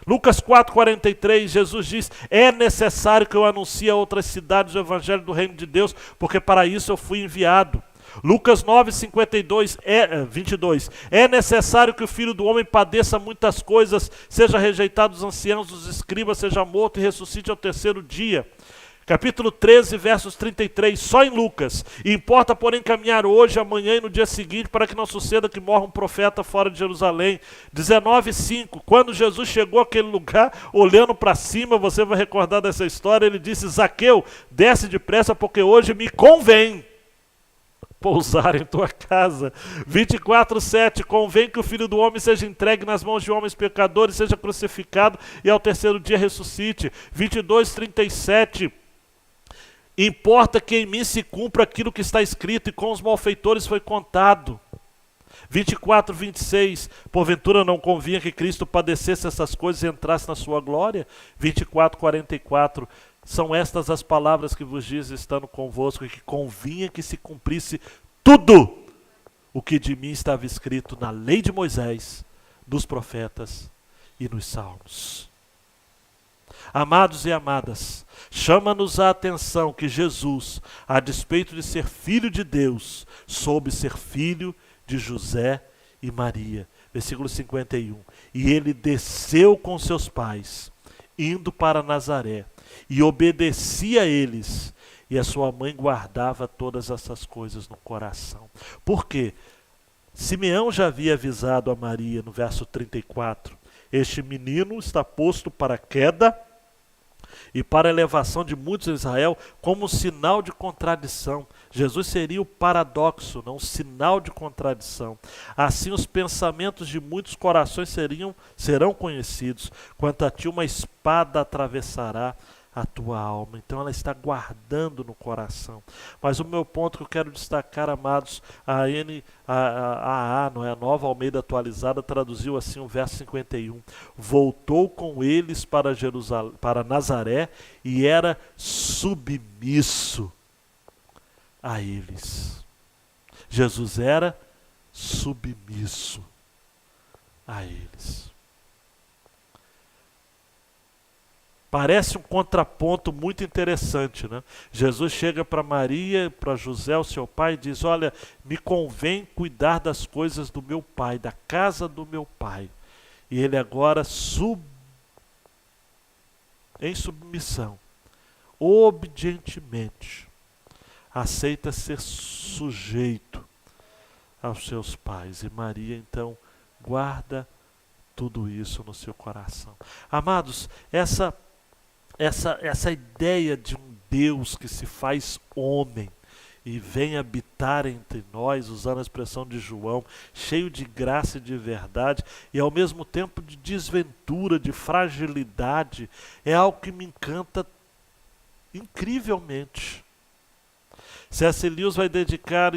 Lucas 4,43, Jesus diz: é necessário que eu anuncie a outras cidades o evangelho do reino de Deus, porque para isso eu fui enviado. Lucas 9,52, 22, é necessário que o Filho do Homem padeça muitas coisas, seja rejeitado dos anciãos, dos escribas, seja morto e ressuscite ao terceiro dia. Capítulo 13, versos 33, só em Lucas. Importa, porém, caminhar hoje, amanhã e no dia seguinte, para que não suceda que morra um profeta fora de Jerusalém. 19:5, quando Jesus chegou àquele lugar, olhando para cima, você vai recordar dessa história, ele disse: Zaqueu, desce depressa, porque hoje me convém pousar em tua casa. 24:7, convém que o Filho do Homem seja entregue nas mãos de homens pecadores, seja crucificado e ao terceiro dia ressuscite. 22:37, importa que em mim se cumpra aquilo que está escrito, e com os malfeitores foi contado. 24:26, porventura não convinha que Cristo padecesse essas coisas e entrasse na sua glória? 24:44, são estas as palavras que vos diz estando convosco, e que convinha que se cumprisse tudo o que de mim estava escrito na lei de Moisés, dos profetas e nos salmos. Amados e amadas, chama-nos a atenção que Jesus, a despeito de ser filho de Deus, soube ser filho de José e Maria. Versículo 51. E ele desceu com seus pais, indo para Nazaré, e obedecia a eles, e a sua mãe guardava todas essas coisas no coração. Por quê? Simeão já havia avisado a Maria no verso 34, este menino está posto para a queda e para a elevação de muitos em Israel como um sinal de contradição. Jesus seria o paradoxo, não? Um sinal de contradição. Assim os pensamentos de muitos corações serão conhecidos. Quanto a ti, uma espada atravessará a tua alma. Então ela está guardando no coração. Mas o meu ponto que eu quero destacar, amados, não é? A Nova Almeida Atualizada traduziu assim o verso 51. Voltou com eles para Nazaré e era submisso a eles. Jesus era submisso a eles. Parece um contraponto muito interessante, né? Jesus chega para Maria, para José, o seu pai, e diz, olha, me convém cuidar das coisas do meu pai, da casa do meu pai. E ele agora, em submissão, obedientemente, aceita ser sujeito aos seus pais. E Maria, então, guarda tudo isso no seu coração. Amados, essa ideia de um Deus que se faz homem e vem habitar entre nós, usando a expressão de João, cheio de graça e de verdade, e ao mesmo tempo de desventura, de fragilidade, é algo que me encanta incrivelmente. C.S. Lewis vai dedicar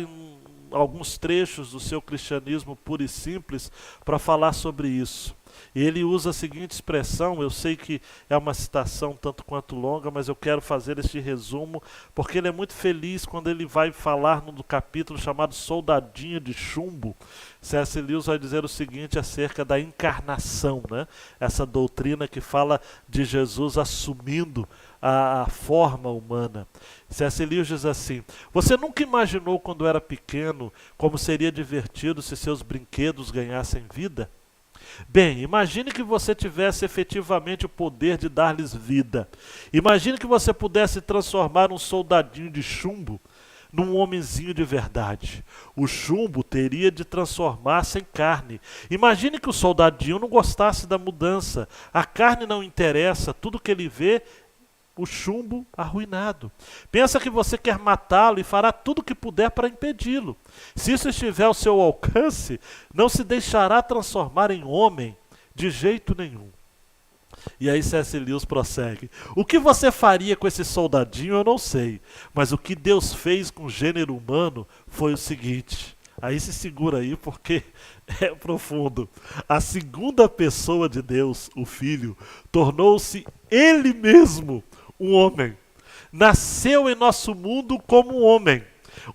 alguns trechos do seu Cristianismo Puro e Simples para falar sobre isso. E ele usa a seguinte expressão, eu sei que é uma citação tanto quanto longa, mas eu quero fazer este resumo, porque ele é muito feliz quando ele vai falar no capítulo chamado Soldadinho de Chumbo. C.S. Lewis vai dizer o seguinte acerca da encarnação, né? Essa doutrina que fala de Jesus assumindo a forma humana. C.S. Lewis diz assim, você nunca imaginou quando era pequeno como seria divertido se seus brinquedos ganhassem vida? Bem, imagine que você tivesse efetivamente o poder de dar-lhes vida. Imagine que você pudesse transformar um soldadinho de chumbo num homenzinho de verdade. O chumbo teria de transformar-se em carne. Imagine que o soldadinho não gostasse da mudança. A carne não interessa, tudo que ele vê o chumbo arruinado. Pensa que você quer matá-lo e fará tudo o que puder para impedi-lo. Se isso estiver ao seu alcance, não se deixará transformar em homem de jeito nenhum. E aí C.S. Lewis prossegue. O que você faria com esse soldadinho eu não sei, mas o que Deus fez com o gênero humano foi o seguinte. Aí se segura aí porque é profundo. A segunda pessoa de Deus, o Filho, tornou-se Ele mesmo um homem. Nasceu em nosso mundo como um homem.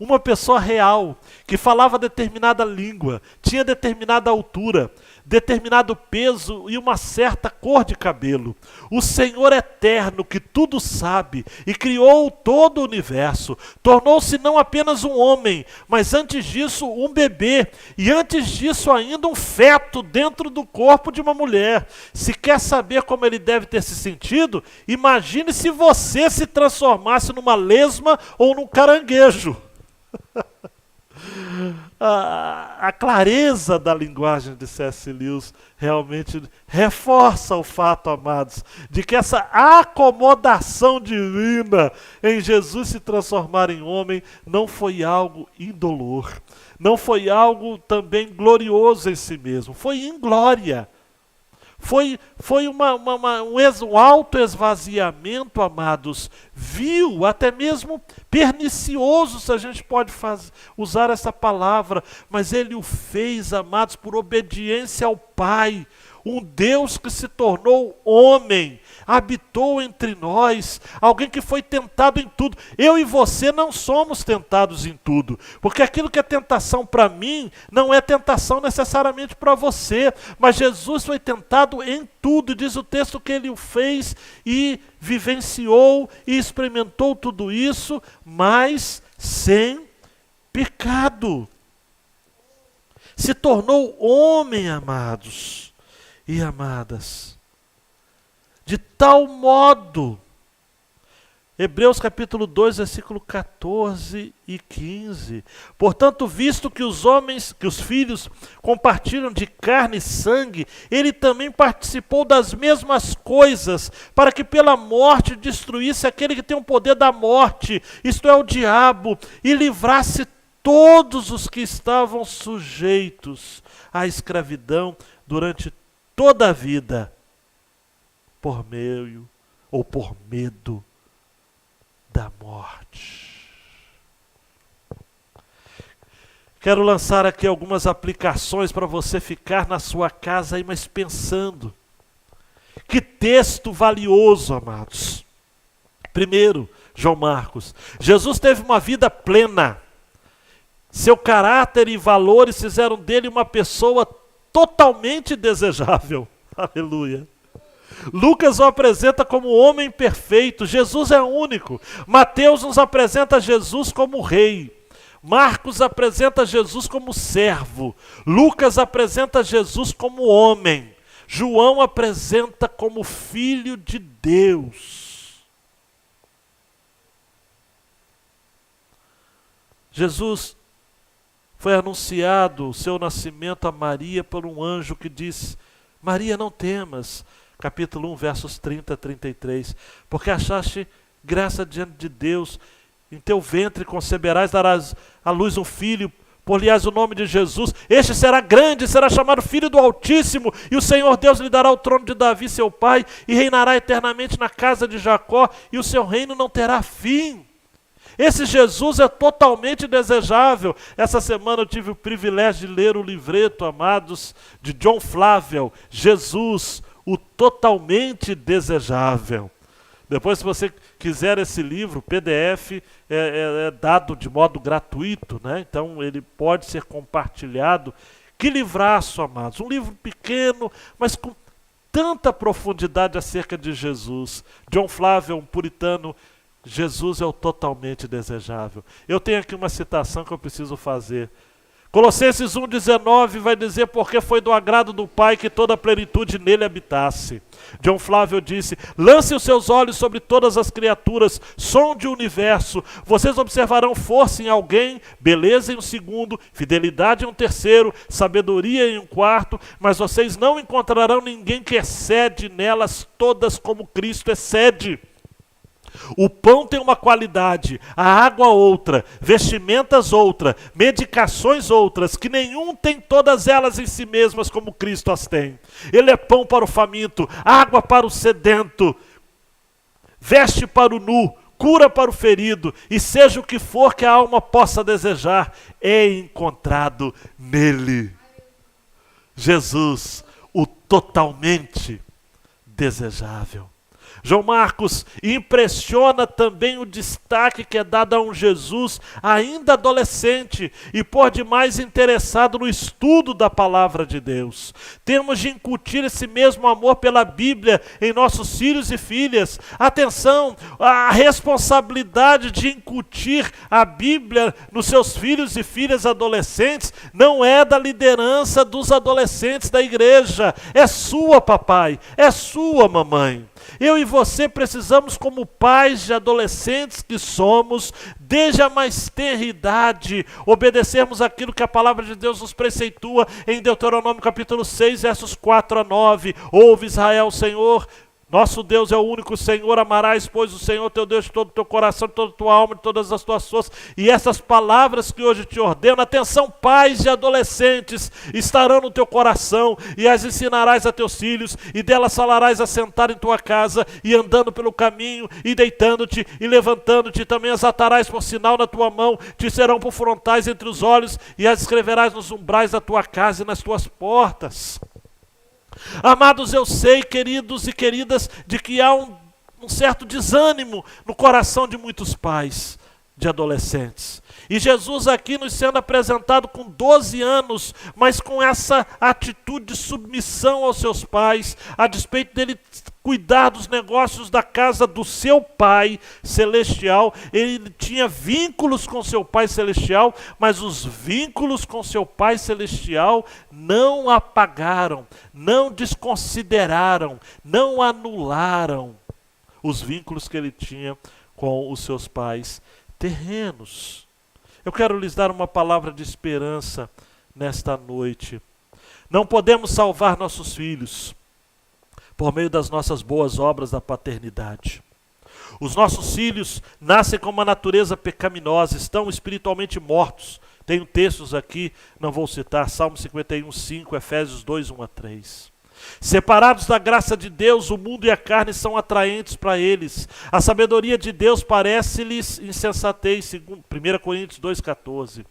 Uma pessoa real, que falava determinada língua, tinha determinada altura, determinado peso e uma certa cor de cabelo. O Senhor eterno, que tudo sabe e criou todo o universo, tornou-se não apenas um homem, mas antes disso um bebê, e antes disso ainda um feto dentro do corpo de uma mulher. Se quer saber como ele deve ter se sentido, imagine se você se transformasse numa lesma ou num caranguejo. A clareza da linguagem de C.S. Lewis realmente reforça o fato, amados, de que essa acomodação divina em Jesus se transformar em homem não foi algo indolor, não foi algo também glorioso em si mesmo, foi inglória. Foi um autoesvaziamento, amados, vil, até mesmo pernicioso, se a gente pode usar essa palavra, mas ele o fez, amados, por obediência ao Pai. um Deus que se tornou homem, habitou entre nós, alguém que foi tentado em tudo. Eu e você não somos tentados em tudo, porque aquilo que é tentação para mim, não é tentação necessariamente para você, mas Jesus foi tentado em tudo, diz o texto que ele o fez e vivenciou e experimentou tudo isso, mas sem pecado. Se tornou homem, amados e amadas, de tal modo, Hebreus capítulo 2, versículo 14 e 15. Portanto, visto que os filhos compartilham de carne e sangue, ele também participou das mesmas coisas, para que pela morte destruísse aquele que tem o poder da morte, isto é, o diabo, e livrasse todos os que estavam sujeitos à escravidão durante toda a vida, por meio ou por medo da morte. Quero lançar aqui algumas aplicações para você ficar na sua casa aí, mas pensando. Que texto valioso, amados. Primeiro, João Marcos. Jesus teve uma vida plena. Seu caráter e valores fizeram dele uma pessoa totalmente desejável. Aleluia. Lucas o apresenta como homem perfeito. Jesus é único. Mateus nos apresenta Jesus como rei. Marcos apresenta Jesus como servo. Lucas apresenta Jesus como homem. João apresenta como filho de Deus. Jesus foi anunciado o seu nascimento a Maria por um anjo que diz: Maria, não temas. Capítulo 1, versos 30 a 33. Porque achaste graça diante de Deus, em teu ventre conceberás, darás à luz um filho, por-lhe-ás o nome de Jesus. Este será grande, será chamado Filho do Altíssimo, e o Senhor Deus lhe dará o trono de Davi, seu pai, e reinará eternamente na casa de Jacó, e o seu reino não terá fim. Esse Jesus é totalmente desejável. Essa semana eu tive o privilégio de ler o livreto, amados, de John Flavel, Jesus, o totalmente desejável. Depois, se você quiser esse livro, PDF é dado de modo gratuito, né? Então ele pode ser compartilhado. Que livraço, amados, um livro pequeno, mas com tanta profundidade acerca de Jesus. John Flavel, um puritano, Jesus é o totalmente desejável. Eu tenho aqui uma citação que eu preciso fazer. Colossenses 1,19 vai dizer: porque foi do agrado do Pai que toda a plenitude nele habitasse. John Flavel disse: lancem os seus olhos sobre todas as criaturas, sonde o universo, vocês observarão força em alguém, beleza em um segundo, fidelidade em um terceiro, sabedoria em um quarto, mas vocês não encontrarão ninguém que excede nelas todas como Cristo excede. O pão tem uma qualidade, a água outra, vestimentas outra, medicações outras, que nenhum tem todas elas em si mesmas como Cristo as tem. Ele é pão para o faminto, água para o sedento, veste para o nu, cura para o ferido, e seja o que for que a alma possa desejar, é encontrado nele. Jesus, o totalmente desejável. João Marcos impressiona também o destaque que é dado a um Jesus ainda adolescente e por demais interessado no estudo da palavra de Deus. Temos de incutir esse mesmo amor pela Bíblia em nossos filhos e filhas. Atenção, a responsabilidade de incutir a Bíblia nos seus filhos e filhas adolescentes não é da liderança dos adolescentes da igreja. É sua, papai, é sua, mamãe. Eu e você precisamos, como pais de adolescentes que somos, desde a mais tenra idade, obedecermos aquilo que a palavra de Deus nos preceitua em Deuteronômio capítulo 6, versos 4 a 9. Ouve, Israel, o Senhor nosso Deus é o único Senhor, amarás, pois, o Senhor teu Deus de todo o teu coração, de toda a tua alma, de todas as tuas forças. E essas palavras que hoje te ordeno, atenção, pais e adolescentes, estarão no teu coração, e as ensinarás a teus filhos, e delas falarás a sentar em tua casa, e andando pelo caminho, e deitando-te, e levantando-te, também as atarás por sinal na tua mão, te serão por frontais entre os olhos, e as escreverás nos umbrais da tua casa e nas tuas portas. Amados, eu sei, queridos e queridas, de que há um certo desânimo no coração de muitos pais de adolescentes. E Jesus aqui nos sendo apresentado com 12 anos, mas com essa atitude de submissão aos seus pais, a despeito dele cuidar dos negócios da casa do seu Pai Celestial. Ele tinha vínculos com seu Pai Celestial, mas os vínculos com seu Pai Celestial não apagaram, não desconsideraram, não anularam os vínculos que ele tinha com os seus pais terrenos. Eu quero lhes dar uma palavra de esperança nesta noite. Não podemos salvar nossos filhos por meio das nossas boas obras da paternidade. Os nossos filhos nascem com uma natureza pecaminosa, estão espiritualmente mortos. Tenho textos aqui, não vou citar, Salmo 51, 5, Efésios 2, 1 a 3. Separados da graça de Deus, o mundo e a carne são atraentes para eles. A sabedoria de Deus parece-lhes insensatez, 1 Coríntios 2,14.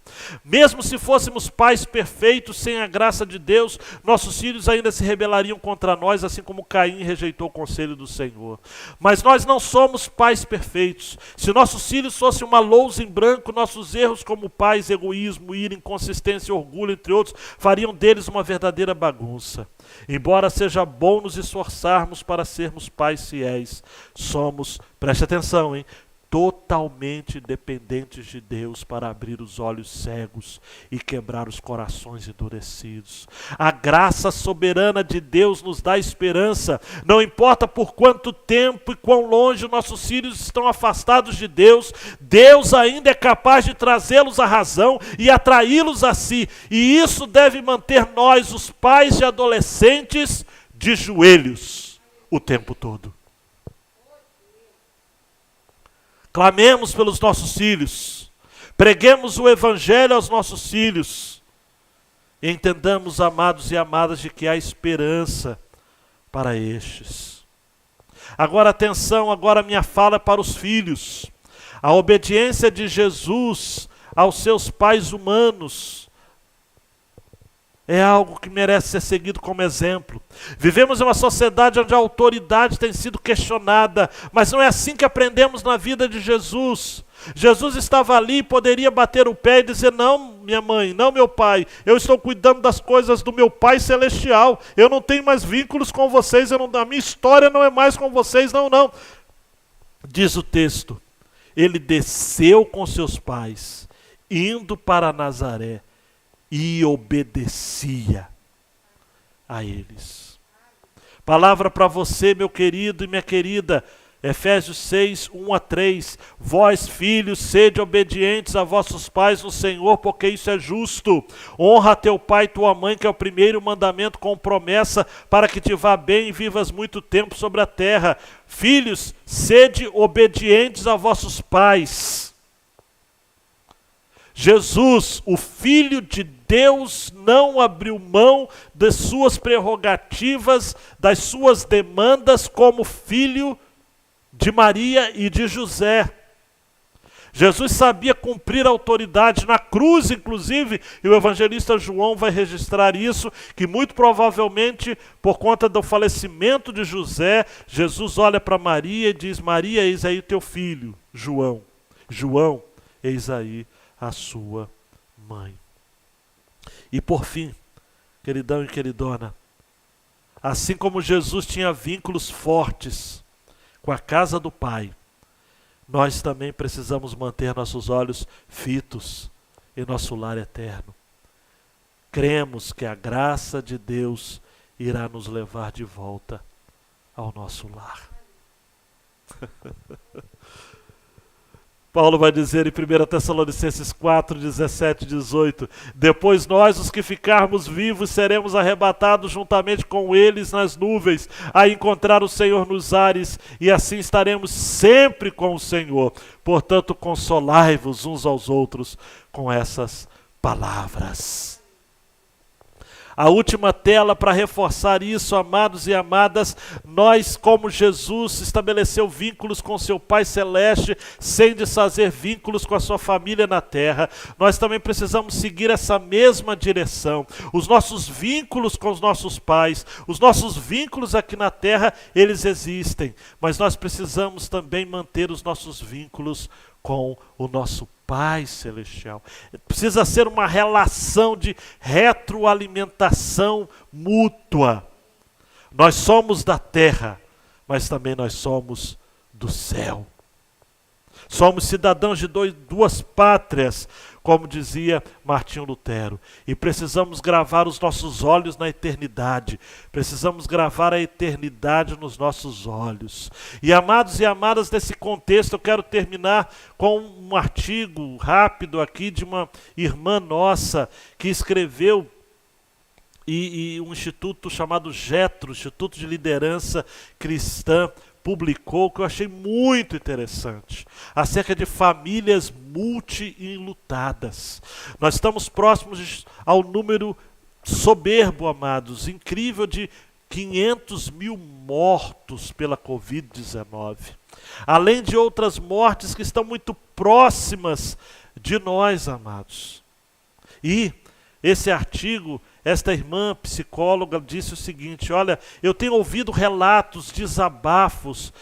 Mesmo se fôssemos pais perfeitos sem a graça de Deus, nossos filhos ainda se rebelariam contra nós, assim como Caim rejeitou o conselho do Senhor. Mas nós não somos pais perfeitos. Se nossos filhos fossem uma lousa em branco, nossos erros como pais, egoísmo, ira, inconsistência e orgulho, entre outros, fariam deles uma verdadeira bagunça. Embora seja bom nos esforçarmos para sermos pais fiéis, somos, preste atenção, totalmente dependentes de Deus para abrir os olhos cegos e quebrar os corações endurecidos. A graça soberana de Deus nos dá esperança. Não importa por quanto tempo e quão longe nossos filhos estão afastados de Deus, Deus ainda é capaz de trazê-los à razão e atraí-los a si. E isso deve manter nós, os pais de adolescentes, de joelhos o tempo todo. Clamemos pelos nossos filhos, preguemos o Evangelho aos nossos filhos, e entendamos, amados e amadas, de que há esperança para estes. Agora atenção, agora minha fala para os filhos. A obediência de Jesus aos seus pais humanos é algo que merece ser seguido como exemplo. Vivemos em uma sociedade onde a autoridade tem sido questionada, mas não é assim que aprendemos na vida de Jesus. Jesus estava ali e poderia bater o pé e dizer: não, minha mãe, não, meu pai, eu estou cuidando das coisas do meu Pai Celestial, eu não tenho mais vínculos com vocês, a minha história não é mais com vocês, não. Diz o texto, ele desceu com seus pais, indo para Nazaré, e obedecia a eles. Palavra para você, meu querido e minha querida, Efésios 6, 1 a 3. Vós, filhos, sede obedientes a vossos pais no Senhor, porque isso é justo. Honra teu pai e tua mãe, que é o primeiro mandamento com promessa, para que te vá bem e vivas muito tempo sobre a terra. Filhos, sede obedientes a vossos pais. Jesus, o Filho de Deus, não abriu mão das suas prerrogativas, das suas demandas como filho de Maria e de José. Jesus sabia cumprir a autoridade na cruz, inclusive, e o evangelista João vai registrar isso, que muito provavelmente, por conta do falecimento de José, Jesus olha para Maria e diz: Maria, eis aí teu filho, João. João, eis aí a sua mãe. E por fim, queridão e queridona, assim como Jesus tinha vínculos fortes com a casa do Pai, nós também precisamos manter nossos olhos fitos em nosso lar eterno. Cremos que a graça de Deus irá nos levar de volta ao nosso lar. Paulo vai dizer em 1 Tessalonicenses 4, 17 e 18: depois nós, os que ficarmos vivos, seremos arrebatados juntamente com eles nas nuvens, a encontrar o Senhor nos ares, e assim estaremos sempre com o Senhor. Portanto, consolai-vos uns aos outros com essas palavras. A última tela para reforçar isso, amados e amadas, nós, como Jesus estabeleceu vínculos com seu Pai Celeste, sem desfazer vínculos com a sua família na terra, nós também precisamos seguir essa mesma direção. Os nossos vínculos com os nossos pais, os nossos vínculos aqui na terra, eles existem, mas nós precisamos também manter os nossos vínculos com o nosso Pai Celestial. Precisa ser uma relação de retroalimentação mútua. Nós somos da terra, mas também nós somos do céu. Somos cidadãos de duas pátrias, como dizia Martinho Lutero. E precisamos gravar os nossos olhos na eternidade. Precisamos gravar a eternidade nos nossos olhos. E amados e amadas, nesse contexto, eu quero terminar com um artigo rápido aqui de uma irmã nossa que escreveu e um instituto chamado GETRO, Instituto de Liderança Cristã, publicou, que eu achei muito interessante, acerca de famílias multi-enlutadas. Nós estamos próximos ao número soberbo, amados, incrível, de 500 mil mortos pela Covid-19. Além de outras mortes que estão muito próximas de nós, amados. E esse artigo, esta irmã psicóloga disse o seguinte: olha, eu tenho ouvido relatos, desabafos.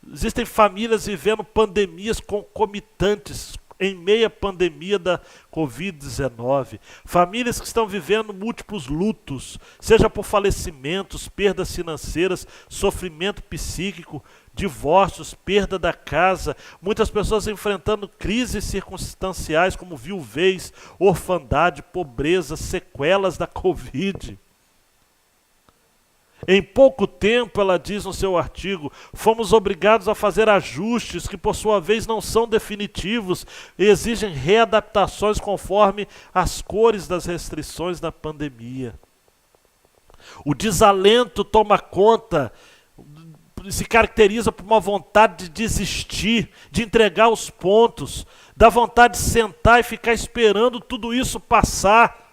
Existem famílias vivendo pandemias concomitantes em meia pandemia da Covid-19. Famílias que estão vivendo múltiplos lutos, seja por falecimentos, perdas financeiras, sofrimento psíquico, divórcios, perda da casa, muitas pessoas enfrentando crises circunstanciais como viuvez, orfandade, pobreza, sequelas da Covid. Em pouco tempo, ela diz no seu artigo, fomos obrigados a fazer ajustes que, por sua vez, não são definitivos e exigem readaptações conforme as cores das restrições da pandemia. O desalento toma conta, se caracteriza por uma vontade de desistir, de entregar os pontos, da vontade de sentar e ficar esperando tudo isso passar.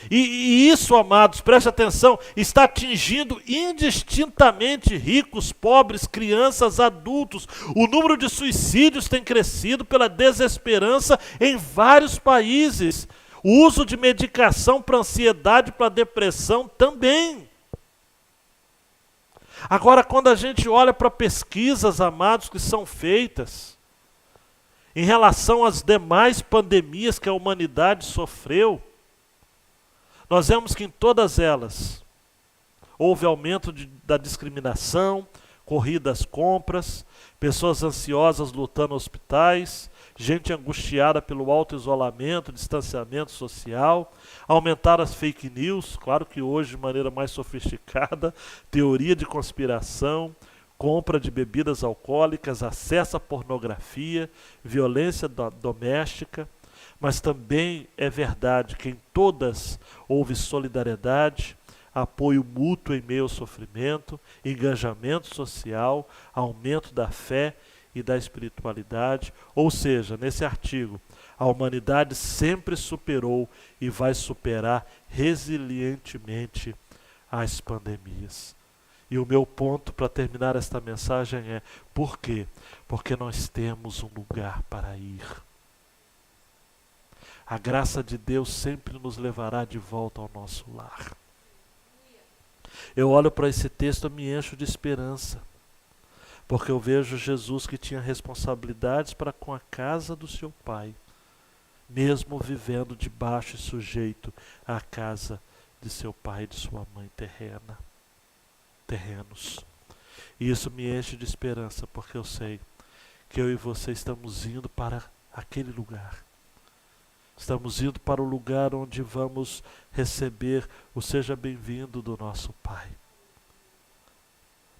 E isso, amados, preste atenção, está atingindo indistintamente ricos, pobres, crianças, adultos. O número de suicídios tem crescido pela desesperança em vários países. O uso de medicação para ansiedade, para depressão também. Agora, quando a gente olha para pesquisas, amados, que são feitas em relação às demais pandemias que a humanidade sofreu, nós vemos que em todas elas houve aumento da discriminação, corrida às compras, pessoas ansiosas lutando em hospitais, gente angustiada pelo auto-isolamento, distanciamento social, aumentaram as fake news, claro que hoje de maneira mais sofisticada, teoria de conspiração, compra de bebidas alcoólicas, acesso à pornografia, violência doméstica. Mas também é verdade que em todas houve solidariedade, apoio mútuo em meio ao sofrimento, engajamento social, aumento da fé e da espiritualidade. Ou seja, nesse artigo, a humanidade sempre superou e vai superar resilientemente as pandemias. E o meu ponto para terminar esta mensagem é: por quê? Porque nós temos um lugar para ir. A graça de Deus sempre nos levará de volta ao nosso lar. Eu olho para esse texto e me encho de esperança, porque eu vejo Jesus que tinha responsabilidades para com a casa do seu pai, mesmo vivendo debaixo e sujeito à casa de seu pai e de sua mãe terrenos. E isso me enche de esperança, porque eu sei que eu e você estamos indo para aquele lugar. Estamos indo para o lugar onde vamos receber o seja bem-vindo do nosso Pai.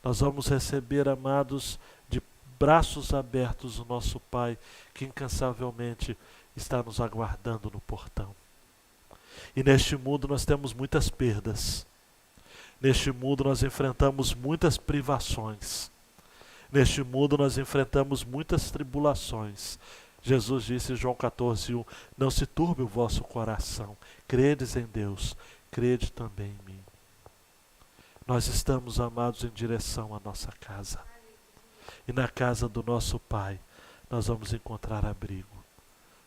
Nós vamos receber, amados, de braços abertos o nosso Pai, que incansavelmente está nos aguardando no portão. E neste mundo nós temos muitas perdas. Neste mundo nós enfrentamos muitas privações. Neste mundo nós enfrentamos muitas tribulações. Jesus disse em João 14:1, não se turbe o vosso coração, credes em Deus, crede também em mim. Nós estamos, amados, em direção à nossa casa. E na casa do nosso Pai, nós vamos encontrar abrigo,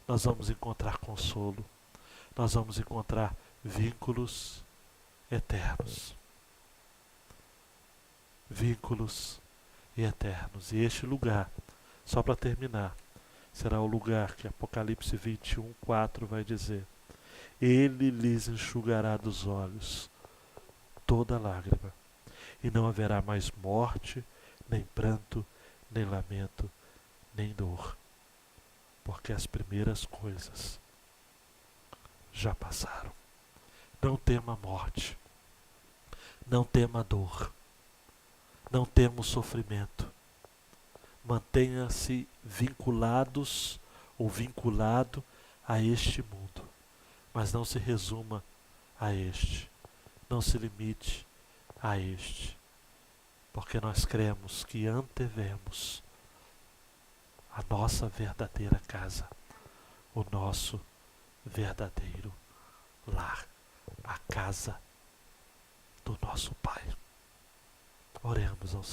nós vamos encontrar consolo, nós vamos encontrar vínculos eternos. Vínculos eternos. E este lugar, só para terminar, será o lugar que Apocalipse 21:4 vai dizer: Ele lhes enxugará dos olhos toda lágrima, e não haverá mais morte, nem pranto, nem lamento, nem dor, porque as primeiras coisas já passaram. Não tema a morte, não tema a dor, não tema o sofrimento. Mantenha-se vinculados ou vinculado a este mundo, mas não se resuma a este, não se limite a este, porque nós cremos que antevemos a nossa verdadeira casa, o nosso verdadeiro lar, a casa do nosso Pai. Oremos ao Senhor.